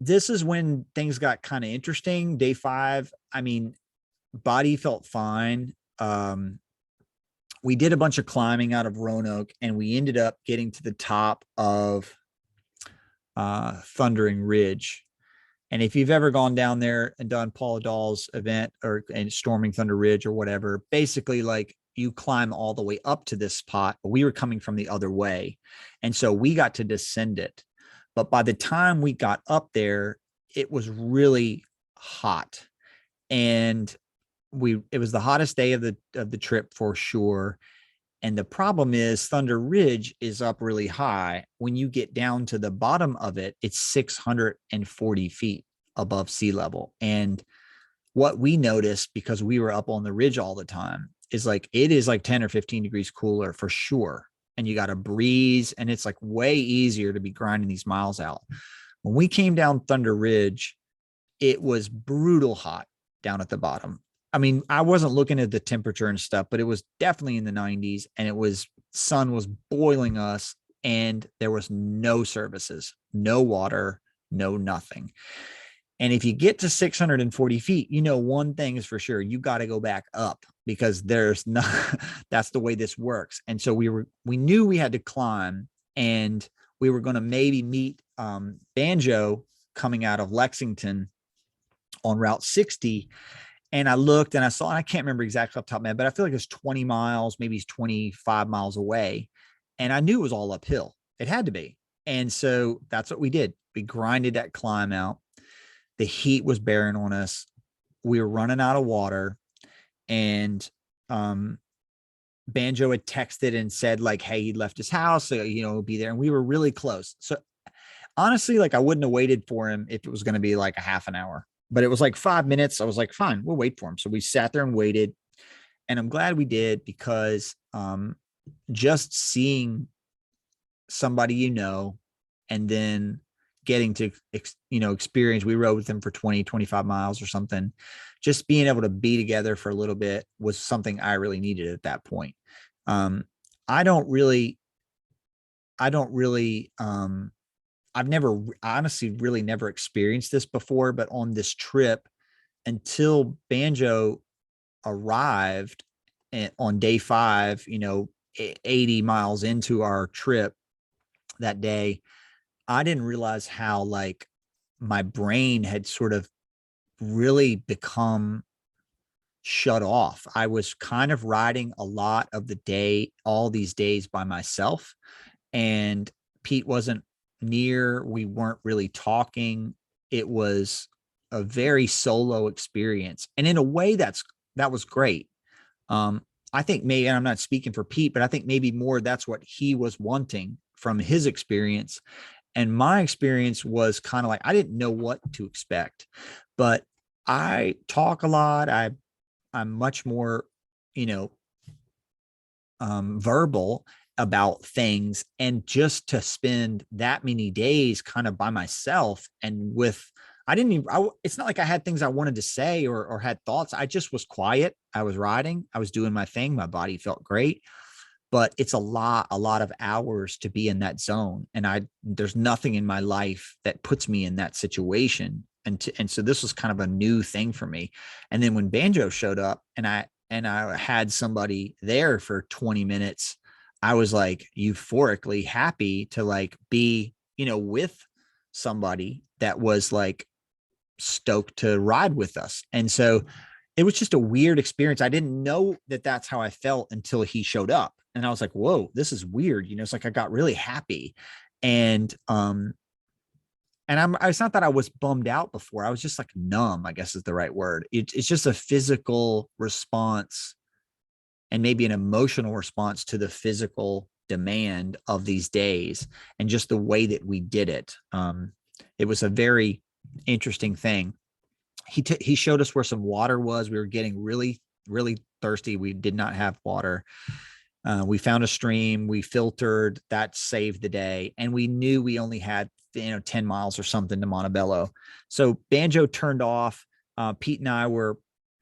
This is when things got kind of interesting. Day 5, I mean, body felt fine. We did a bunch of climbing out of Roanoke, and we ended up getting to the top of Thundering Ridge. And if you've ever gone down there and done Paula Dahl's event and Storming Thunder Ridge or whatever, basically, like, you climb all the way up to this spot, but we were coming from the other way. And so we got to descend it. But by the time we got up there, it was really hot. And it was the hottest day of the trip for sure. And the problem is Thunder Ridge is up really high. When you get down to the bottom of it, it's 640 feet above sea level. And what we noticed, because we were up on the ridge all the time, is like, it is like 10 or 15 degrees cooler for sure. And you got a breeze, and it's like way easier to be grinding these miles out. When we came down Thunder Ridge, it was brutal hot down at the bottom. I mean, I wasn't looking at the temperature and stuff, but it was definitely in the 90s, and sun was boiling us, and there was no services, no water, no nothing. And if you get to 640 feet, one thing is for sure, you got to go back up, because there's not, that's the way this works. And so we knew we had to climb, and we were going to maybe meet Banjo coming out of Lexington on Route 60. And I looked and I saw, and I can't remember exactly off the top of my head, but I feel like it's 20 miles, maybe it's 25 miles away. And I knew it was all uphill. It had to be. And so that's what we did. We grinded that climb out. The heat was bearing on us. We were running out of water. And Banjo had texted and said, like, hey, he left his house, so, he'll be there. And we were really close. So honestly, like, I wouldn't have waited for him if it was going to be like a half an hour. But it was like 5 minutes. I was like, fine, we'll wait for him. So we sat there and waited. And I'm glad we did, because just seeing somebody, and then getting to, experience, we rode with them for 20, 25 miles or something. Just being able to be together for a little bit was something I really needed at that point. I've never, honestly, really never experienced this before, but on this trip, until Banjo arrived on day 5, 80 miles into our trip that day, I didn't realize how, like, my brain had sort of really become shut off. I was kind of riding a lot of the day, all these days by myself, and Pete wasn't near. We weren't really talking. It was a very solo experience. And in a way that was great. I think maybe, and I'm not speaking for Pete, but I think maybe more that's what he was wanting from his experience. And my experience was kind of like, I didn't know what to expect, but I talk a lot. I'm much more, verbal. about things, and just to spend that many days kind of by myself and with, I didn't even, it's not like I had things I wanted to say or had thoughts. I just was quiet. I was riding, I was doing my thing. My body felt great, but it's a lot of hours to be in that zone. And there's nothing in my life that puts me in that situation. And so this was kind of a new thing for me. And then when Banjo showed up and I had somebody there for 20 minutes, I was like euphorically happy to like be, with somebody that was like stoked to ride with us. And so it was just a weird experience. I didn't know that that's how I felt until he showed up. And I was like, whoa, this is weird. It's like I got really happy. And it's not that I was bummed out before. I was just like numb, I guess is the right word. It's just a physical response and maybe an emotional response to the physical demand of these days and just the way that we did it. It was a very interesting thing. He showed us where some water was. We were getting really, really thirsty. We did not have water. We found a stream, we filtered, that saved the day. And we knew we only had, 10 miles or something to Montebello. So Banjo turned off. Pete and I were,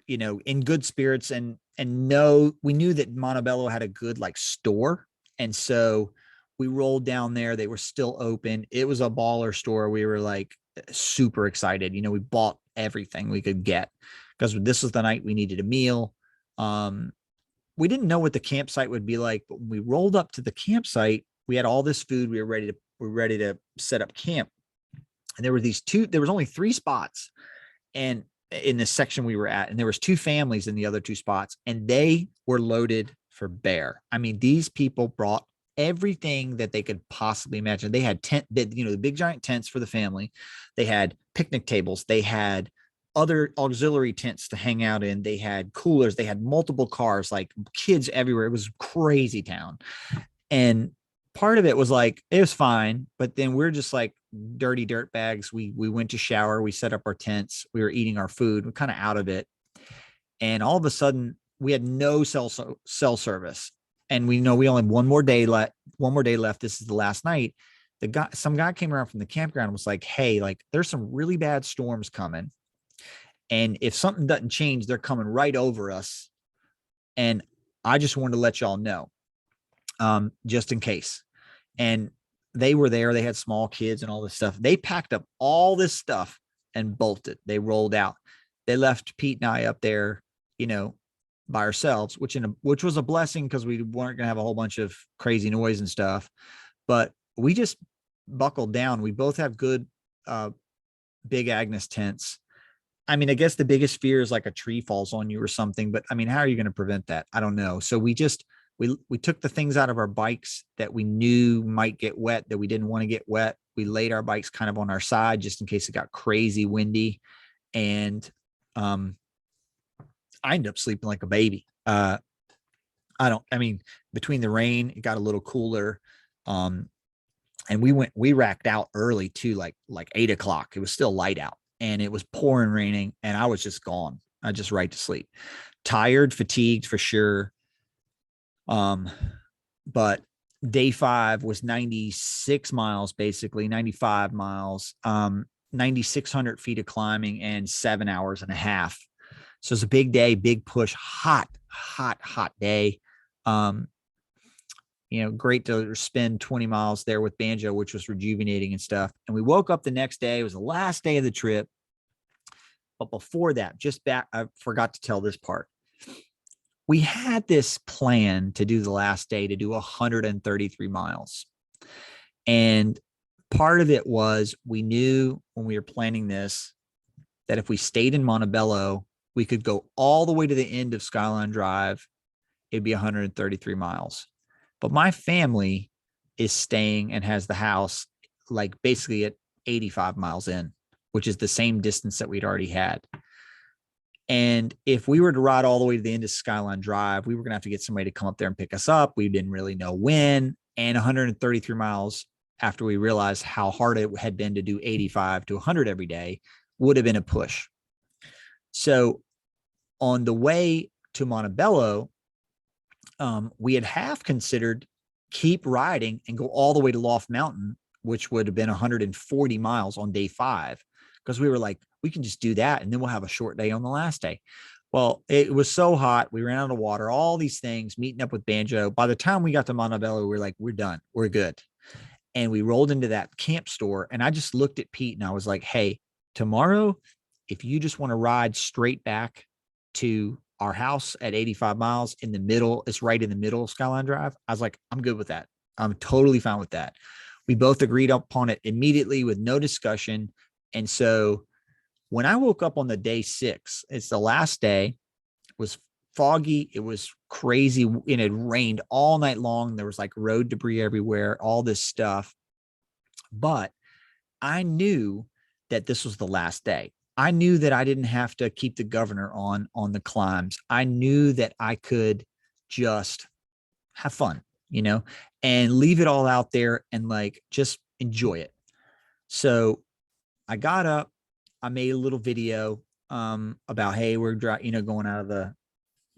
in good spirits and we knew that Montebello had a good like store. And so we rolled down there. They were still open. It was a baller store. We were like super excited. We bought everything we could get because this was the night we needed a meal. We didn't know what the campsite would be like, but when we rolled up to the campsite, we had all this food. We were ready to set up camp. And there was only 3 spots and in the section we were at, and there was 2 families in the other 2 spots, and they were loaded for bear. I mean, these people brought everything that they could possibly imagine. They had the big giant tents for the family. They had picnic tables. They had other auxiliary tents to hang out in. They had coolers. They had multiple cars, like kids everywhere. It was crazy town. And part of it was like, it was fine. But then we're just like dirty dirt bags. We went to shower. We set up our tents. We were eating our food. We're kind of out of it. And all of a sudden we had no cell service. And we know we only have one more day left. This is the last night. Some guy came around from the campground and was like, hey, like there's some really bad storms coming. And if something doesn't change, they're coming right over us. And I just wanted to let y'all know, just in case. And they were there. They had small kids and all this stuff. They packed up all this stuff and bolted. They rolled out. They left Pete and I up there, by ourselves, which was a blessing because we weren't going to have a whole bunch of crazy noise and stuff. But we just buckled down. We both have good Big Agnes tents. I mean, I guess the biggest fear is like a tree falls on you or something, but I mean, how are you going to prevent that? I don't know. So we took the things out of our bikes that we knew might get wet, that we didn't want to get wet. We laid our bikes kind of on our side just in case it got crazy windy. And I ended up sleeping like a baby. Between the rain, it got a little cooler. And we racked out early too, like 8 o'clock. It was still light out. And it was pouring raining and I was just gone. I just right to sleep, tired, fatigued for sure. But day 5 was 96 miles, basically 95 miles, 9,600 feet of climbing and 7 hours and a half. So it's a big day, big push, hot day. Great to spend 20 miles there with Banjo, which was rejuvenating and stuff. And we woke up the next day. It was the last day of the trip. But before that, I forgot to tell this part. We had this plan to do the last day, to do 133 miles. And part of it was we knew when we were planning this that if we stayed in Montebello, we could go all the way to the end of Skyline Drive. It'd be 133 miles. But my family is staying and has the house like basically at 85 miles in, which is the same distance that we'd already had. And if we were to ride all the way to the end of Skyline Drive, we were going to have to get somebody to come up there and pick us up. We didn't really know when. And 133 miles after we realized how hard it had been to do 85 to 100 every day would have been a push. So on the way to Montebello, we had half considered keep riding and go all the way to Loft Mountain, which would have been 140 miles on day 5. Because we were like, we can just do that. And then we'll have a short day on the last day. Well, it was so hot. We ran out of water, all these things, meeting up with Banjo. By the time we got to Montebello, we were like, we're done. We're good. And we rolled into that camp store. And I just looked at Pete and I was like, hey, tomorrow, if you just want to ride straight back to our house at 85 miles in the middle, it's right in the middle of Skyline Drive. I was like, I'm good with that. I'm totally fine with that. We both agreed upon it immediately with no discussion. And so when I woke up on the day 6, it's the last day, it was foggy. It was crazy. And it rained all night long. There was like road debris everywhere, all this stuff. But I knew that this was the last day. I knew that I didn't have to keep the governor on the climbs. I knew that I could just have fun, and leave it all out there and like just enjoy it. So I got up, I made a little video about, hey, we're going out of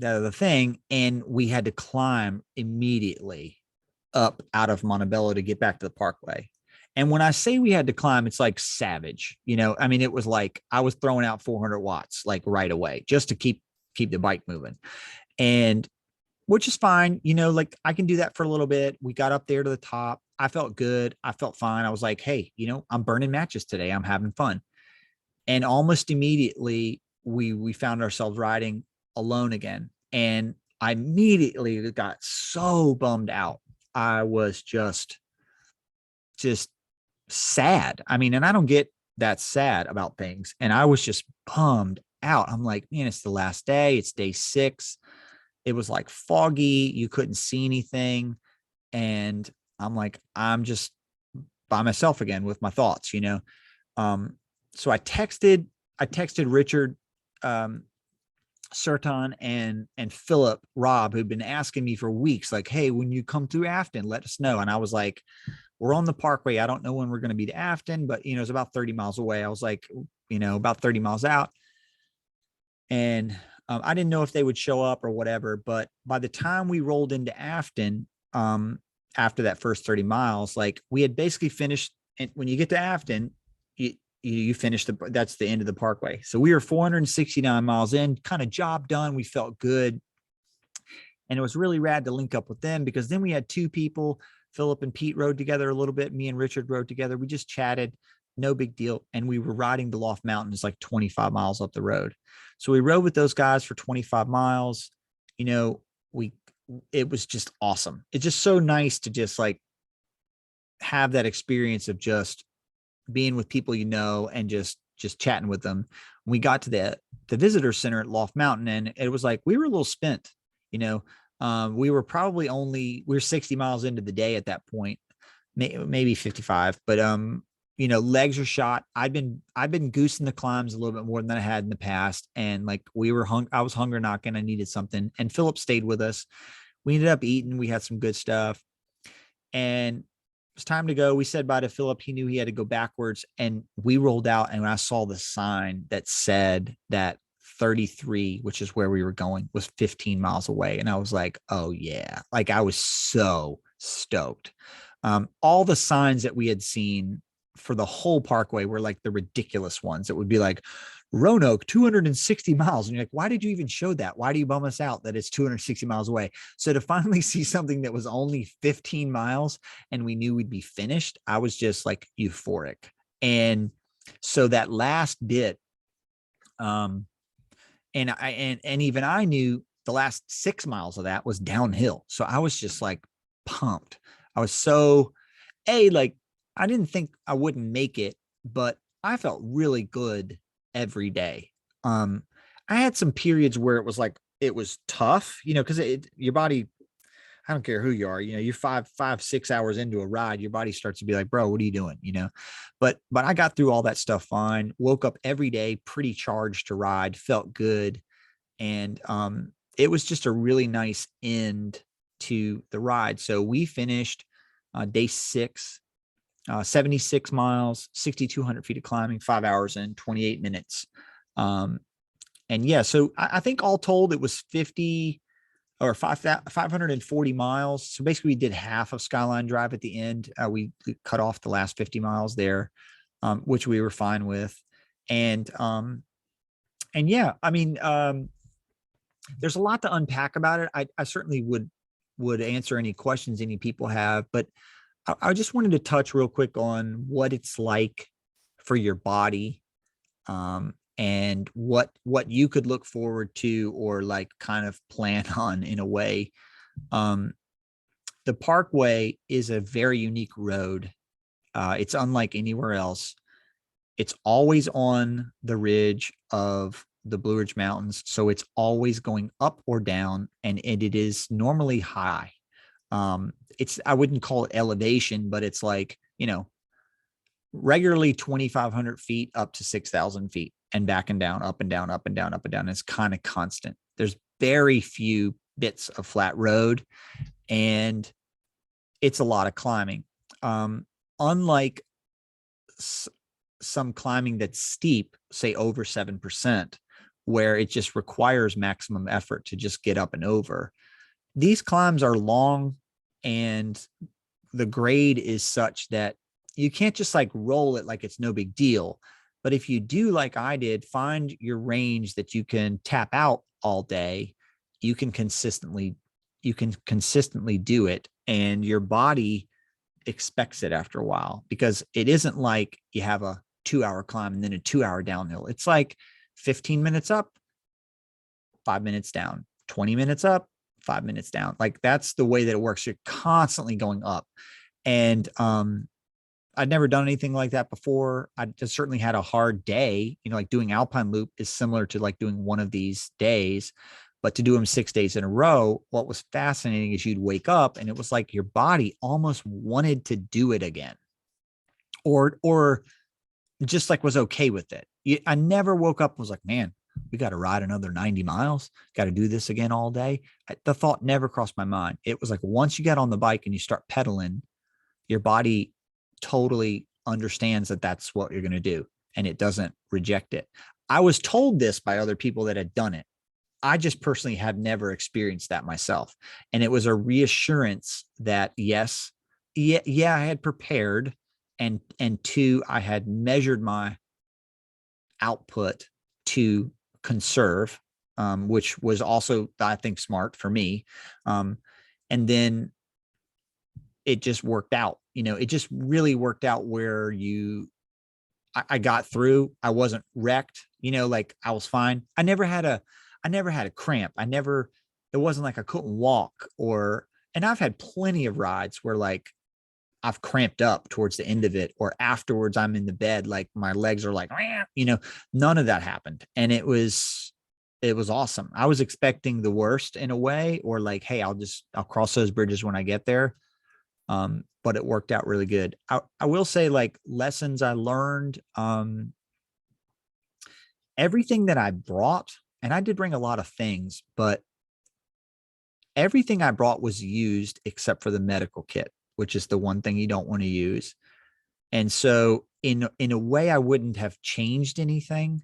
the thing, and we had to climb immediately up out of Montebello to get back to the Parkway. And when I say we had to climb, it's like savage, I mean, it was like I was throwing out 400 watts like right away just to keep the bike moving, and which is fine. Like I can do that for a little bit. We got up there to the top. I felt good. I felt fine. I was like, hey, I'm burning matches today. I'm having fun. And almost immediately we found ourselves riding alone again. And I immediately got so bummed out. I was just sad. I mean, and I don't get that sad about things. And I was just bummed out. I'm like, man, it's the last day. It's day 6. It was like foggy. You couldn't see anything. And I'm like, I'm just by myself again with my thoughts, So I texted Richard, Serton and Philip Robb, who'd been asking me for weeks, like, hey, when you come through Afton, let us know. And I was like, we're on the Parkway. I don't know when we're going to be to Afton, but it's about 30 miles away. I was like, about 30 miles out. And I didn't know if they would show up or whatever, but by the time we rolled into Afton, after that first 30 miles, like we had basically finished. And when you get to Afton, you finish that's the end of the Parkway. So we were 469 miles in, kind of job done. We felt good. And it was really rad to link up with them, because then we had 2 people, Philip and Pete, rode together a little bit. Me and Richard rode together. We just chatted, no big deal. And we were riding the Loft Mountains like 25 miles up the road. So we rode with those guys for 25 miles. It was just awesome. It's just so nice to just like have that experience of just being with people, and just chatting with them. We got to the visitor center at Loft Mountain, and it was like, we were a little spent, we were probably we were 60 miles into the day at that point, maybe 55, but legs are shot. I've been goosing the climbs a little bit more than I had in the past. And like I was hunger knocking. I needed something. And Philip stayed with us. We ended up eating. We had some good stuff. And it was time to go. We said bye to Philip. He knew he had to go backwards. And we rolled out. And when I saw the sign that said that 33, which is where we were going, was 15 miles away. And I was like, oh yeah. Like I was so stoked. All the signs that we had seen for the whole Parkway were like the ridiculous ones. It would be like Roanoke, 260 miles. And you're like, why did you even show that? Why do you bum us out that it's 260 miles away? So to finally see something that was only 15 miles and we knew we'd be finished, I was just like euphoric. And so that last bit, and even I knew the last 6 miles of that was downhill. So I was just like pumped. I was so, like, I didn't think I wouldn't make it, but I felt really good every day. I had some periods where it was like, it was tough, because your body, I don't care who you are, you're 5-6 hours into a ride, your body starts to be like, bro, what are you doing? But I got through all that stuff fine, woke up every day pretty charged to ride, felt good. And it was just a really nice end to the ride. So we finished day 6, 76 miles, 6,200 feet of climbing, 5 hours and 28 minutes. And yeah, so I think all told it was 50, or 540 miles. So basically we did half of Skyline Drive at the end. We cut off the last 50 miles there, which we were fine with. And yeah, I mean, there's a lot to unpack about it. I certainly would answer any questions any people have, but I just wanted to touch real quick on what it's like for your body, and what you could look forward to or like kind of plan on in a way. Um, the Parkway is a very unique road. It's unlike anywhere else. It's always on the ridge of the Blue Ridge Mountains, so it's always going up or down, and it is normally high. It's, I wouldn't call it elevation, but it's like, regularly 2,500 feet up to 6,000 feet and back and down, up and down, up and down, up and down. It's kind of constant. There's very few bits of flat road, and it's a lot of climbing. Unlike some climbing that's steep, say over 7%, where it just requires maximum effort to just get up and over. These climbs are long, and the grade is such that you can't just like roll it like it's no big deal. But if you do, like I did, find your range that you can tap out all day, you can consistently do it, and your body expects it after a while, because it isn't like you have a 2-hour climb and then a 2-hour downhill. It's like 15 minutes up, 5 minutes down, 20 minutes up, 5 minutes down. Like that's the way that it works. You're constantly going up. And I'd never done anything like that before. I just certainly had a hard day. Like doing Alpine Loop is similar to like doing one of these days, but to do them 6 days in a row, what was fascinating is you'd wake up and it was like your body almost wanted to do it again, or just like was okay with it. I never woke up and was like, man, we got to ride another 90 miles, got to do this again all day. The thought never crossed my mind. It was like, once you get on the bike and you start pedaling, your body totally understands that that's what you're going to do, and it doesn't reject it. I was told this by other people that had done it. I just personally had never experienced that myself. And it was a reassurance that yes, yeah, I had prepared, and two, I had measured my output to conserve, which was also, I think, smart for me. And then it just worked out. It just really worked out where I got through. I wasn't wrecked, like I was fine. I never had a cramp. It wasn't like I couldn't walk, and I've had plenty of rides where like I've cramped up towards the end of it, or afterwards I'm in the bed, like my legs are like, none of that happened. And it was awesome. I was expecting the worst in a way, or like, hey, I'll cross those bridges when I get there. But it worked out really good. I will say, like, lessons I learned, everything that I brought, and I did bring a lot of things, but everything I brought was used except for the medical kit, which is the one thing you don't want to use. And so in a way, I wouldn't have changed anything.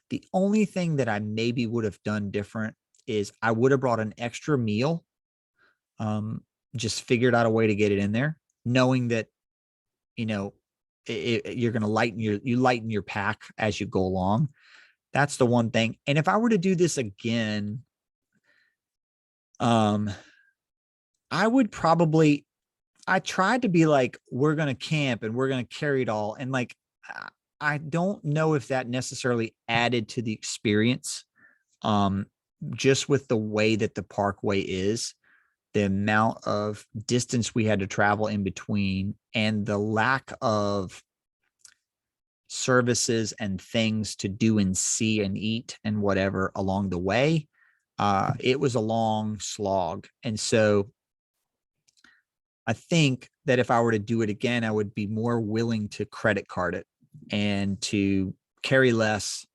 The only thing that I maybe would have done different is I would have brought an extra meal. Just figured out a way to get it in there, knowing that, you're going to lighten your pack as you go along. That's the one thing. And if I were to do this again, I would probably, I tried to be like, we're going to camp and we're going to carry it all. And like, I don't know if that necessarily added to the experience. Just with the way that the Parkway is, the amount of distance we had to travel in between, and the lack of services and things to do and see and eat and whatever along the way. It was a long slog. And so I think that if I were to do it again, I would be more willing to credit card it and to carry less,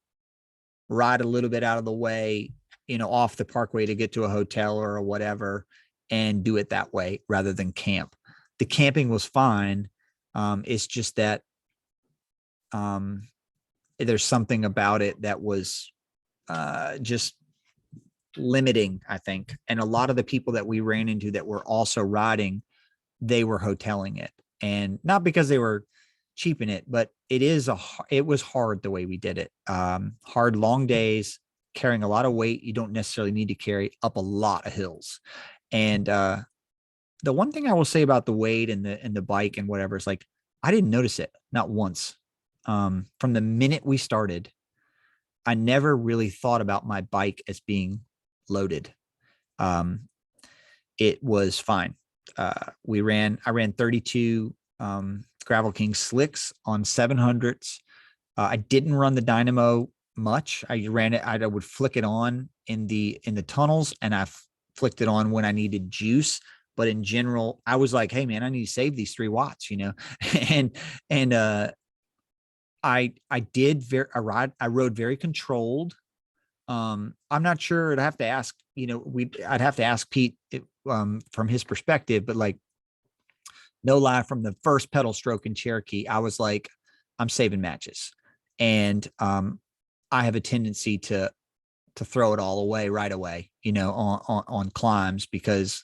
ride a little bit out of the way, off the Parkway to get to a hotel or whatever, and do it that way rather than camp. The camping was fine. It's just that there's something about it that was just limiting, I think. And a lot of the people that we ran into that were also riding, they were hoteling it, and not because they were cheaping it, but it was hard the way we did it. Hard, long days, carrying a lot of weight you don't necessarily need to carry up a lot of hills. And the one thing I will say about the weight and the bike and whatever is like, I didn't notice it, not once. From the minute we started, I never really thought about my bike as being loaded. It was fine. I ran 32 Gravel King slicks on 700s. I didn't run the dynamo much. I ran it. I would flick it on in the tunnels, and I flicked it on when I needed juice. But in general, I was like, hey man, I need to save these 3 watts, and I rode very controlled. I'm not sure. I'd have to ask, I'd have to ask Pete from his perspective, but like, no lie, from the first pedal stroke in Cherokee, I was like, I'm saving matches. And I have a tendency to throw it all away right away, on climbs, because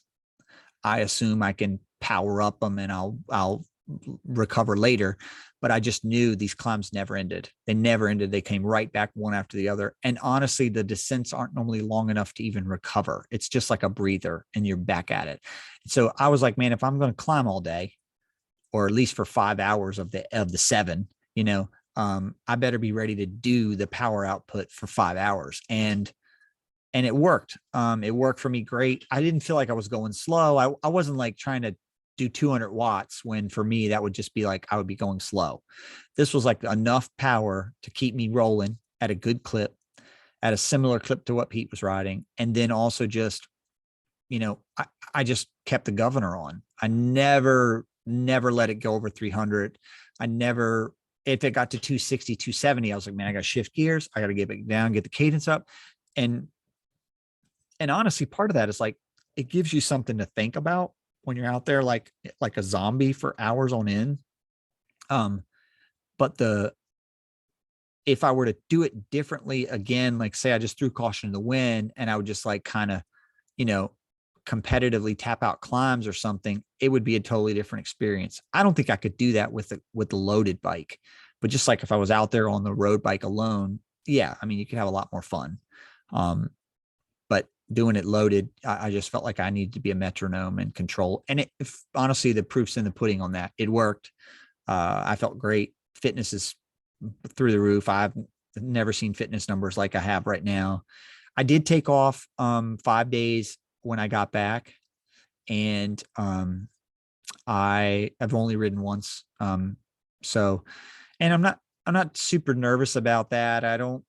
I assume I can power up them and I'll recover later. But I just knew these climbs never ended. They never ended. They came right back one after the other. And honestly, the descents aren't normally long enough to even recover. It's just like a breather and you're back at it. So I was like, man, if I'm going to climb all day, or at least for 5 hours of the 7, I better be ready to do the power output for 5 hours. And it worked. It worked for me great. I didn't feel like I was going slow. I wasn't like trying to do 200 watts, when for me, that would just be like, I would be going slow. This was like enough power to keep me rolling at a good clip, at a similar clip to what Pete was riding. And then also just, I just kept the governor on. I never let it go over 300. If it got to 260, 270, I was like, man, I got to shift gears. I got to get it down, get the cadence up. And honestly, part of that is like, it gives you something to think about when you're out there, like a zombie for hours on end. But if I were to do it differently again, like say I just threw caution in the wind and I would just like kind of, competitively tap out climbs or something, it would be a totally different experience. I don't think I could do that with the loaded bike, but just like if I was out there on the road bike alone, yeah, I mean, you could have a lot more fun. But doing it loaded, I just felt like I needed to be a metronome and control. And honestly, the proof's in the pudding on that. It worked. I felt great. Fitness is through the roof. I've never seen fitness numbers like I have right now. I did take off 5 days when I got back, and I've only ridden once. So, and I'm not super nervous about that. I'm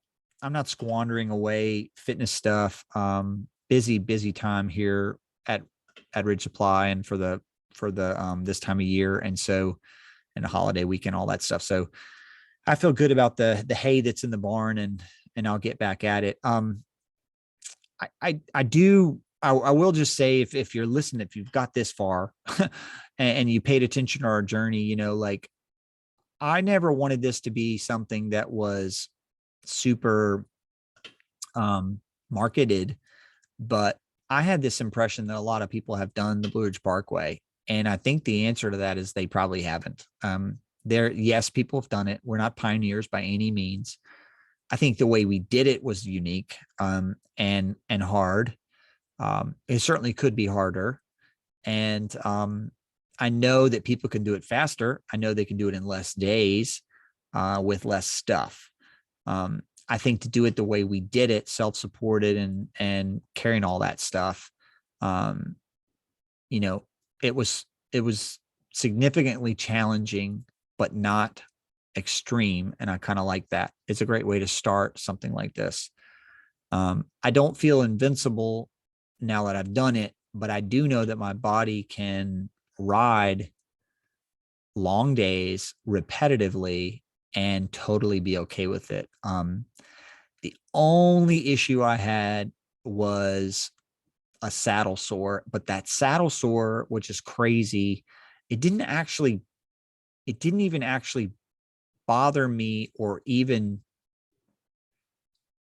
not squandering away fitness stuff. Busy time here at Ridge Supply, and for the this time of year. And so, and the holiday weekend, all that stuff. So I feel good about the hay that's in the barn, and I'll get back at it. I will just say, if you're listening, if you've got this far and you paid attention to our journey, like, I never wanted this to be something that was super marketed, but I had this impression that a lot of people have done the Blue Ridge Parkway. And I think the answer to that is they probably haven't. Yes, people have done it. We're not pioneers by any means. I think the way we did it was unique and hard. It certainly could be harder. And I know that people can do it faster. I know they can do it in less days with less stuff. I think to do it the way we did it, self-supported and carrying all that stuff, it was significantly challenging, but not extreme. And I kind of like that. It's a great way to start something like this. I don't feel invincible now that I've done it, but I do know that my body can ride long days repetitively and totally be okay with it. The only issue I had was a saddle sore, but that saddle sore, which is crazy, it didn't even actually bother me or even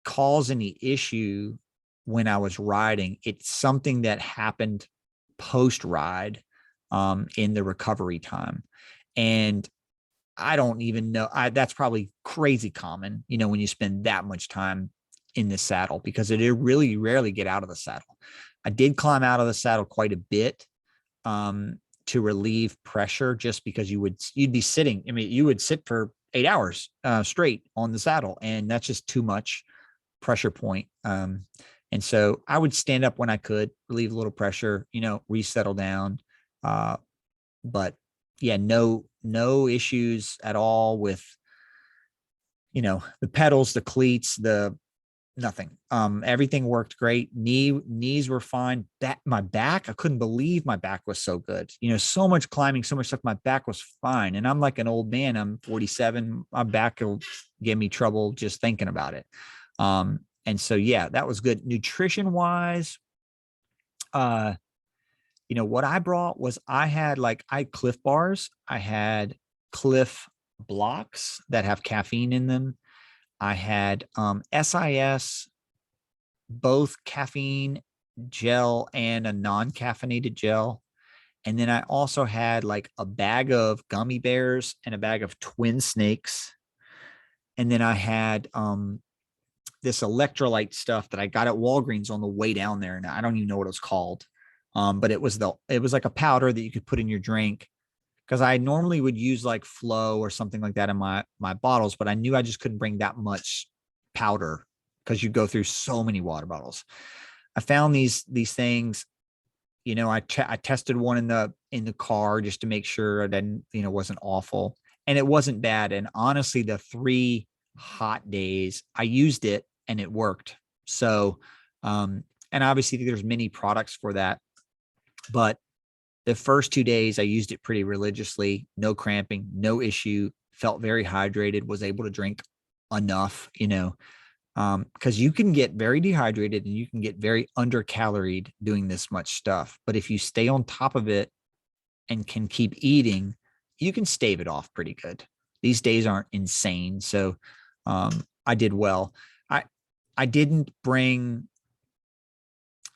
cause any issue when I was riding. It's something that happened post ride in the recovery time. And I don't even know. That's probably crazy common, when you spend that much time in the saddle, because it really rarely get out of the saddle. I did climb out of the saddle quite a bit to relieve pressure, just because you'd be sitting. I mean, you would sit for 8 hours straight on the saddle, and that's just too much pressure point. And so I would stand up when I could, relieve a little pressure, resettle down. But yeah, no issues at all with, the pedals, the cleats, nothing. Everything worked great. Knees were fine. My back, I couldn't believe my back was so good. So much climbing, so much stuff. My back was fine. And I'm like an old man. I'm 47. My back will give me trouble just thinking about it. And so, yeah, that was good. Nutrition wise, what I brought was I had Cliff bars. I had Cliff blocks that have caffeine in them. I had SIS, both caffeine gel and a non-caffeinated gel. And then I also had a bag of gummy bears and a bag of twin snakes. And then I had this electrolyte stuff that I got at Walgreens on the way down there. And I don't even know what it was called. But it was like a powder that you could put in your drink, because I normally would use Flow or something like that in my bottles, but I knew I just couldn't bring that much powder because you go through so many water bottles. I found these things. I tested one in the car just to make sure it didn't, wasn't awful, and it wasn't bad. And honestly, the 3 hot days I used it and it worked. So, and obviously there's many products for that, but the first 2 days I used it pretty religiously, no cramping, no issue, felt very hydrated, was able to drink enough, because you can get very dehydrated and you can get very undercaloried doing this much stuff. But if you stay on top of it and can keep eating, you can stave it off pretty good. These days aren't insane. So I did well. I didn't bring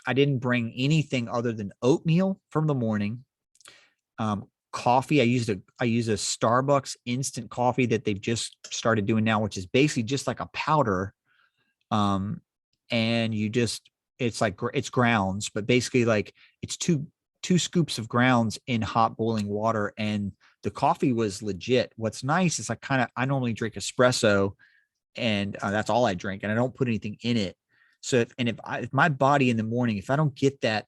anything other than oatmeal from the morning. Coffee. I use a Starbucks instant coffee that they've just started doing now, which is basically just like a powder. And it's grounds, but basically it's two scoops of grounds in hot boiling water. And the coffee was legit. What's nice is I normally drink espresso, and that's all I drink, and I don't put anything in it. So if my body in the morning, if I don't get that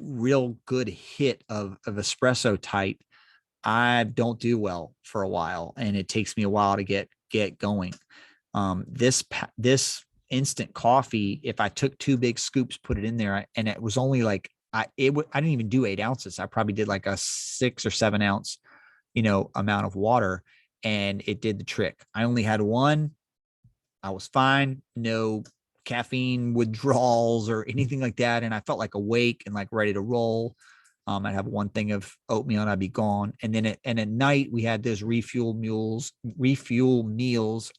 real good hit of espresso type, I don't do well for a while, and it takes me a while to get going. This instant coffee, if I took 2 big scoops, put it in there, and it was only I didn't even do 8 ounces. I probably did a 6 or 7 ounce, amount of water, and it did the trick. I only had one. I was fine. No caffeine withdrawals or anything like that. And I felt awake and ready to roll. I'd have one thing of oatmeal and I'd be gone. And then at night we had those refuel meals,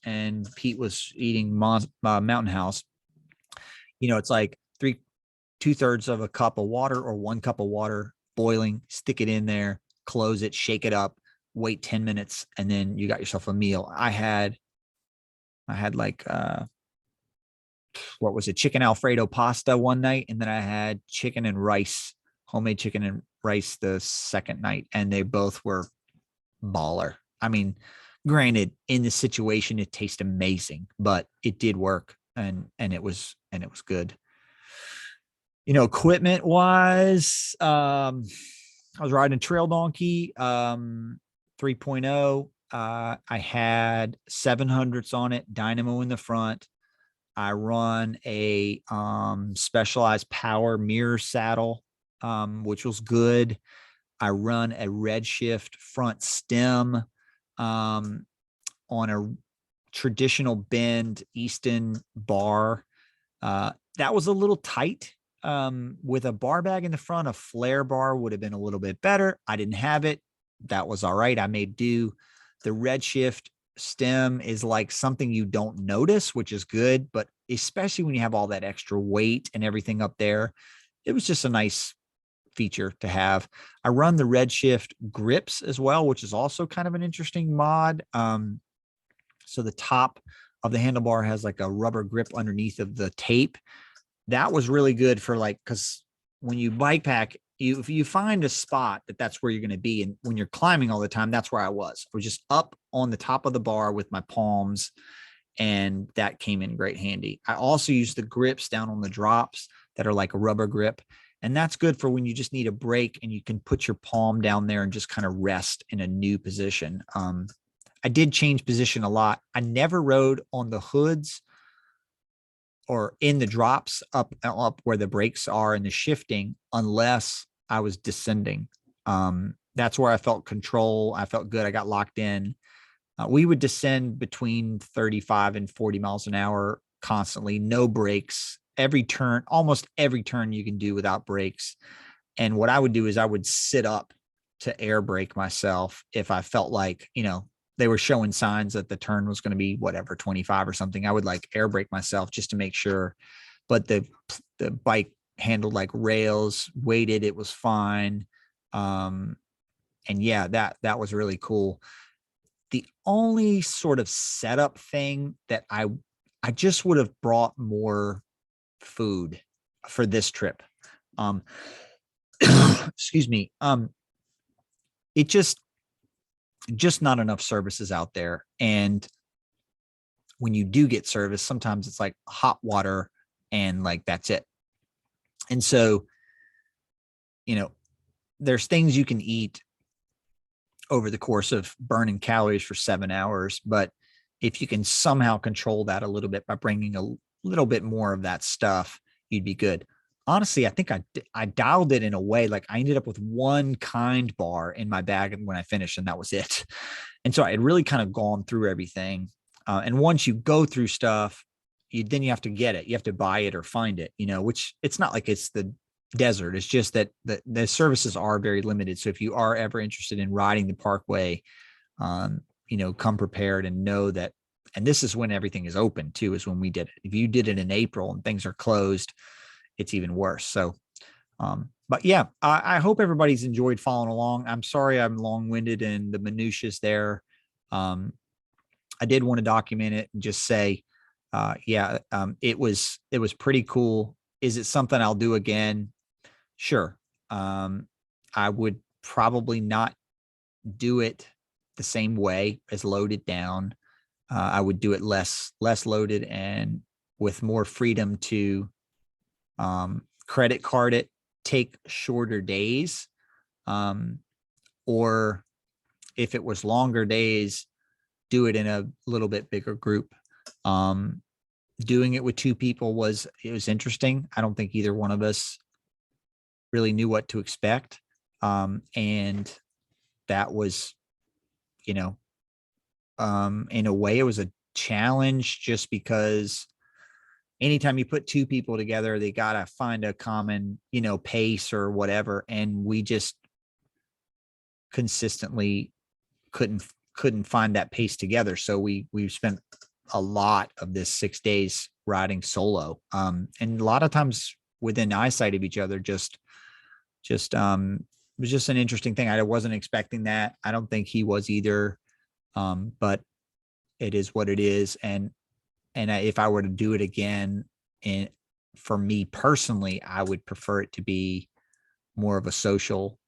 and Pete was eating Mountain House. It's 2/3 of a cup of water or 1 cup of water boiling, stick it in there, close it, shake it up, wait 10 minutes, and then you got yourself a meal. I had what was it? Chicken Alfredo pasta one night. And then I had chicken and rice, homemade chicken and rice the second night. And they both were baller. I mean, granted, in the situation, it tasted amazing, but it did work, and it was good. Equipment wise, I was riding a trail donkey, 3.0. I had 700s on it, dynamo in the front. I run a specialized power mirror saddle, which was good. I run a Redshift front stem on a traditional bend Easton bar. That was a little tight. With a bar bag in the front, a flare bar would have been a little bit better. I didn't have it. That was all right. I made do. The Redshift stem is something you don't notice, which is good, but especially when you have all that extra weight and everything up there. It was just a nice feature to have. I run the Redshift grips as well, which is also kind of an interesting mod. So the top of the handlebar has like a rubber grip underneath of the tape. That was really good for like, because when you bike pack, if you find a spot that's where you're going to be, and when you're climbing all the time, that's where I was just up on the top of the bar with my palms, and that came in great handy. I also use the grips down on the drops that are like a rubber grip, and that's good for when you just need a break and you can put your palm down there and just kind of rest in a new position. I did change position a lot. I never rode on the hoods or in the drops up where the brakes are and the shifting, unless I was descending. That's where I felt control. I felt good. I got locked in. We would descend between 35 and 40 miles an hour constantly, no brakes, every turn, almost every turn you can do without brakes. And what I would do is I would sit up to air brake myself if I felt like, they were showing signs that the turn was going to be whatever, 25 or something. I would like air brake myself just to make sure. But the bike handled like rails, weighted, it was fine. And yeah, that was really cool. The only sort of setup thing that I just would have brought more food for this trip. Excuse me. It just not enough services out there. And when you do get service, sometimes it's like hot water and like, that's it. And so, there's things you can eat over the course of burning calories for 7 hours. But if you can somehow control that a little bit by bringing a little bit more of that stuff, you'd be good. Honestly, I think I dialed it in a way, like I ended up with one kind bar in my bag when I finished, and that was it. And so I had really kind of gone through everything. And once you go through stuff, then you have to get it. You have to buy it or find it, which it's not like it's the desert. It's just that the services are very limited. So if you are ever interested in riding the Parkway, come prepared and know that. And this is when everything is open too, is when we did it. If you did it in April and things are closed, it's even worse. So, but yeah, I hope everybody's enjoyed following along. I'm sorry I'm long-winded and the minutiae there. I did want to document it and just say, it was pretty cool. Is it something I'll do again? Sure. I would probably not do it the same way as loaded down. I would do it less loaded and with more freedom to credit card it, take shorter days. Or if it was longer days, do it in a little bit bigger group. Doing it with two people was interesting. I don't think either one of us really knew what to expect. And that was, in a way it was a challenge, just because anytime you put two people together, they got to find a common, pace or whatever. And we just consistently couldn't find that pace together. So we spent a lot of this 6 days riding solo. And a lot of times within eyesight of each other, it was just an interesting thing. I wasn't expecting that. I don't think he was either. But it is what it is. And if I were to do it again, and for me personally, I would prefer it to be more of a social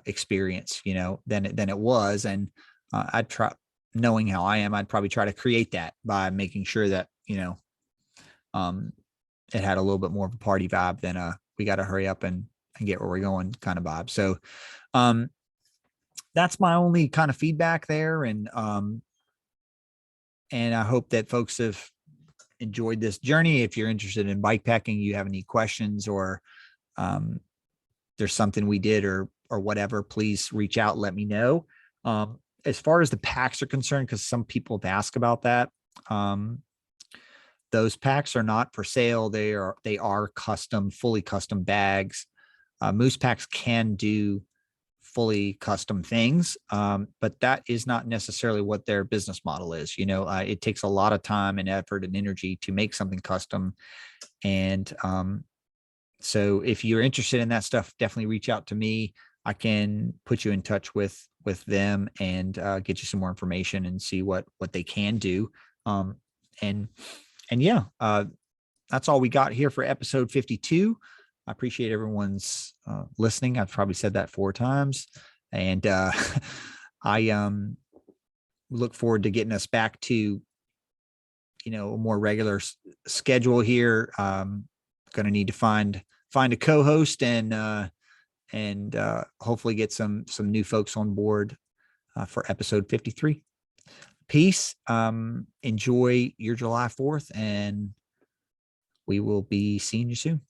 experience, than it was. And I'd try, knowing how I am, I'd probably try to create that by making sure that, it had a little bit more of a party vibe than we got to hurry up and get where we're going kind of vibe. So that's my only kind of feedback there. And I hope that folks have enjoyed this journey. If you're interested in bike packing, you have any questions, or there's something we did or whatever, please reach out, let me know. As far as the packs are concerned, because some people have asked about that, those packs are not for sale. They are custom, fully custom bags. Moose packs can do fully custom things. But that is not necessarily what their business model is. It takes a lot of time and effort and energy to make something custom. And so if you're interested in that stuff, definitely reach out to me. I can put you in touch with them and get you some more information and see what they can do. And yeah, that's all we got here for episode 52. I appreciate everyone's listening. I've probably said that 4 times, and I look forward to getting us back to a more regular schedule here. Going to need to find a co-host and hopefully get some new folks on board for episode 53. Peace. Enjoy your July 4th, and we will be seeing you soon.